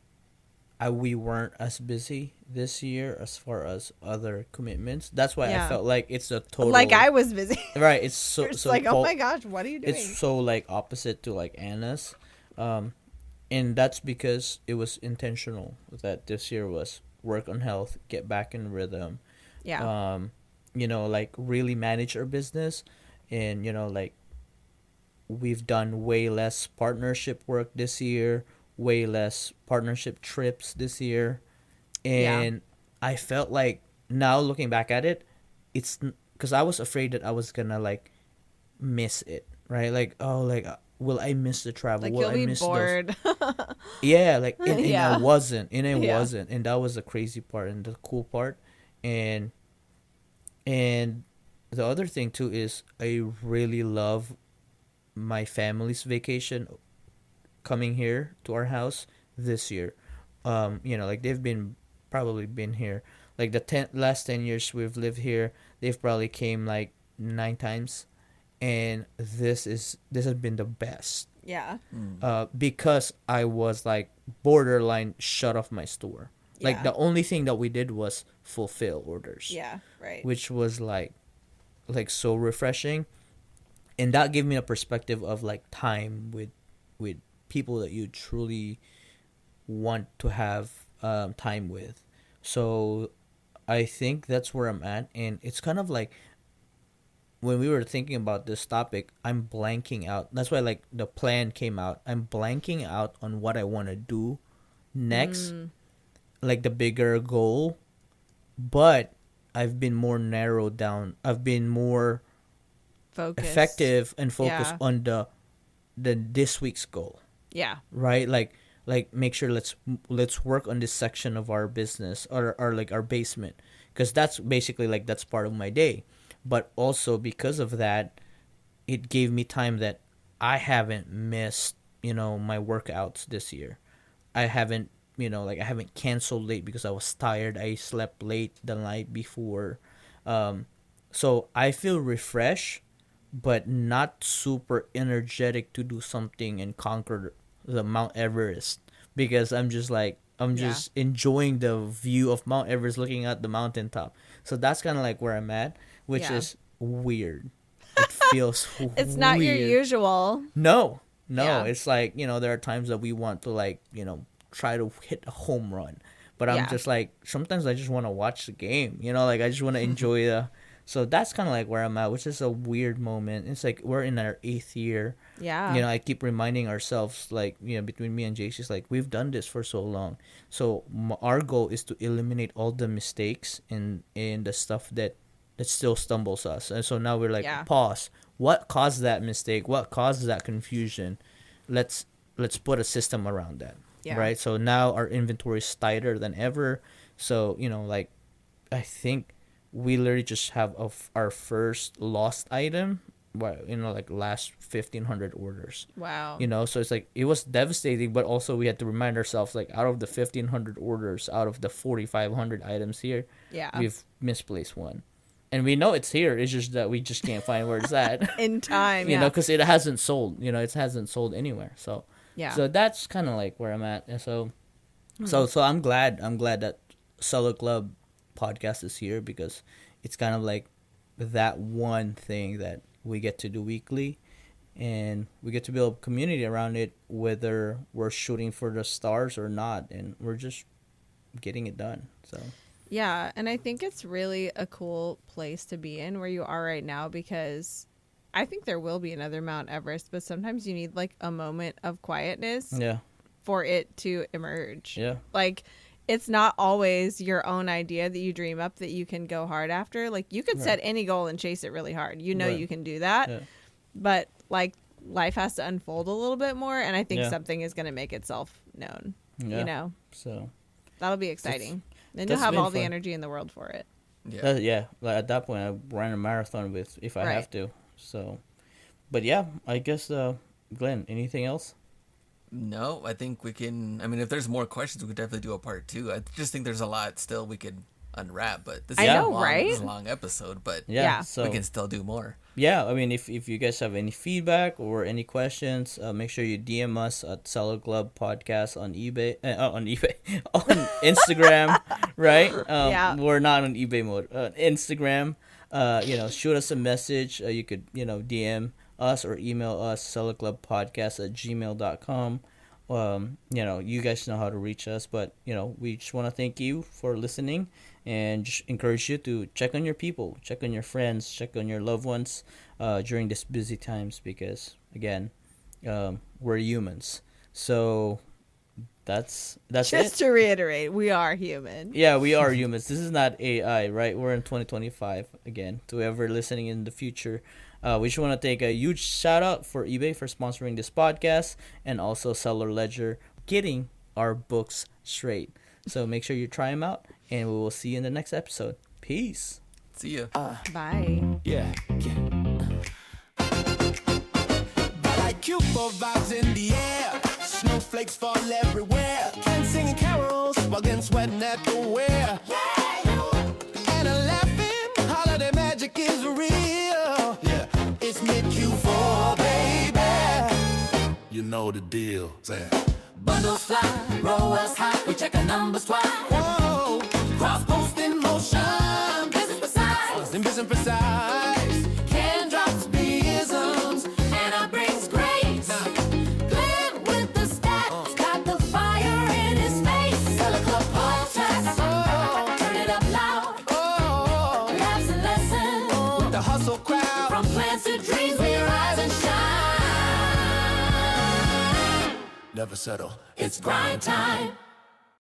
we weren't as busy this year as far as other commitments. That's why I felt like it's a total...
Like I was busy.
Right. It's so...
It's like, oh my gosh, what are you doing?
It's so like opposite to like Anna's. And that's because it was intentional that this year was work on health, get back in rhythm,
Yeah.
like really manage our business, and like we've done way less partnership work this year, way less partnership trips this year,
Yeah.
and I felt like now looking back at it, it's because I was afraid that I was gonna like miss it, right? Like, oh, like will I miss the travel?
Like
Will
you'll
I
be
miss those?
bored.
Yeah, like and I
Yeah.
wasn't, and I
Yeah.
wasn't, and that was the crazy part and the cool part, and and the other thing too is I really love my family's vacation coming here to our house this year. Like they've been probably been here like the last 10 years we've lived here. They've probably came like 9 times, and this has been the best.
Yeah.
Because I was like borderline shut off my store. Like
Yeah.
the only thing that we did was fulfill orders,
Yeah. Right.
which was like so refreshing, and that gave me a perspective of like time with people that you truly want to have time with. So I think that's where I'm at, and it's kind of like when we were thinking about this topic, I'm blanking out. That's why like the plan came out. I'm blanking out on what I want to do next, like the bigger goal, but I've been more narrowed down. I've been more
Focus.
effective and focused
Yeah.
on the this week's goal,
Yeah.
right? Like make sure let's work on this section of our business, or like our basement, because that's basically like that's part of my day. But also because of that, it gave me time that I haven't missed, my workouts this year. I haven't, like I haven't canceled late because I was tired. I slept late the night before. So I feel refreshed, but not super energetic to do something and conquer the Mount Everest, because I'm
Yeah.
just enjoying the view of Mount Everest, looking at the mountaintop. So that's kind of like where I'm at, which
Yeah.
is weird. It feels
It's not your
weird.
usual.
No,
Yeah.
it's like, there are times that we want to like, try to hit a home run. But I'm
Yeah.
just like, sometimes I just want to watch the game, like I just want to enjoy so that's kind of like where I'm at, which is a weird moment. It's like we're in our 8th year.
Yeah.
I keep reminding ourselves, like, between me and JC, it's like we've done this for so long. So our goal is to eliminate all the mistakes and the stuff that still stumbles us. And so now we're like,
Yeah.
pause. What caused that mistake? What caused that confusion? Let's put a system around that.
Yeah.
Right. So now our inventory is tighter than ever. So like I think we literally just have our first lost item. Like last 1,500 orders.
Wow.
So it's like it was devastating, but also we had to remind ourselves, like, out of the 1,500 orders, out of the 4,500 items here,
Yeah.
we've misplaced one, and we know it's here. It's just that we just can't find where it's at.
In time.
You
Yeah.
know, because it hasn't sold. It hasn't sold anywhere. So
Yeah.
so that's kind of like where I'm at. And so I'm glad that Seller Club podcast is here, because it's kind of like that one thing that we get to do weekly, and we get to build a community around it, whether we're shooting for the stars or not, and we're just getting it done. So
Yeah, and I think it's really a cool place to be in where you are right now, because I think there will be another Mount Everest, but sometimes you need like a moment of quietness
yeah,
for it to emerge.
yeah,
Like, it's not always your own idea that you dream up that you can go hard after. Like, you could
Right.
set any goal and chase it really hard. You know
Right.
you can do that.
yeah.
But like, life has to unfold a little bit more, and I think
Yeah.
something is going to make itself known.
Yeah. So
That'll be exciting. Then you'll
that's
have
been
all the
fun.
energy in the world for it.
Yeah.
like at that point, I ran a marathon if I
Right.
have to. So, but yeah, I guess Glenn, anything else?
No, I think we can. I mean, if there's more questions, we could definitely do a part 2. I just think there's a lot still we could unwrap. But this
I
is
know,
a long,
right?
This is a long episode, but
Yeah.
So
we can still do more.
yeah, I mean, if you guys have any feedback or any questions, make sure you DM us at Seller Club Podcast on eBay, on Instagram, right?
Yeah.
We're not on eBay mode. Instagram, shoot us a message. You could, DM us or email us, sellerclubpodcast@gmail.com. you guys know how to reach us, but we just want to thank you for listening, and just encourage you to check on your people, check on your friends, check on your loved ones during these busy times, because again, we're humans. So that's
Just
it.
to reiterate, we are human.
Yeah, we are humans. This is not AI, right? We're in 2025 again. To whoever listening in the future, we just want to take a huge shout out for eBay for sponsoring this podcast, and also Seller Ledger getting our books straight. So make sure you try them out, and we will see you in the next episode. Peace.
See ya.
Bye.
Yeah. Like Q4 vibes in the air, snowflakes fall everywhere. Kids singing carols while getting sweating at the wear. And a laughing holiday magic is real. Yeah, it's mid Q4, baby. You know the deal. Say it.
Bundles fly, roll us high, we check our numbers twice.
Whoa,
Cross post in motion, business precise.
and business precise.
Can drops isms, and our brings grace. Glenn with the stats, got the fire in his face. Sell a club podcast, turn it up loud.
Oh,
Laughs and lessons,
with the hustle crowd.
from plans to dreams we rise and shine.
Never settle.
It's grind time.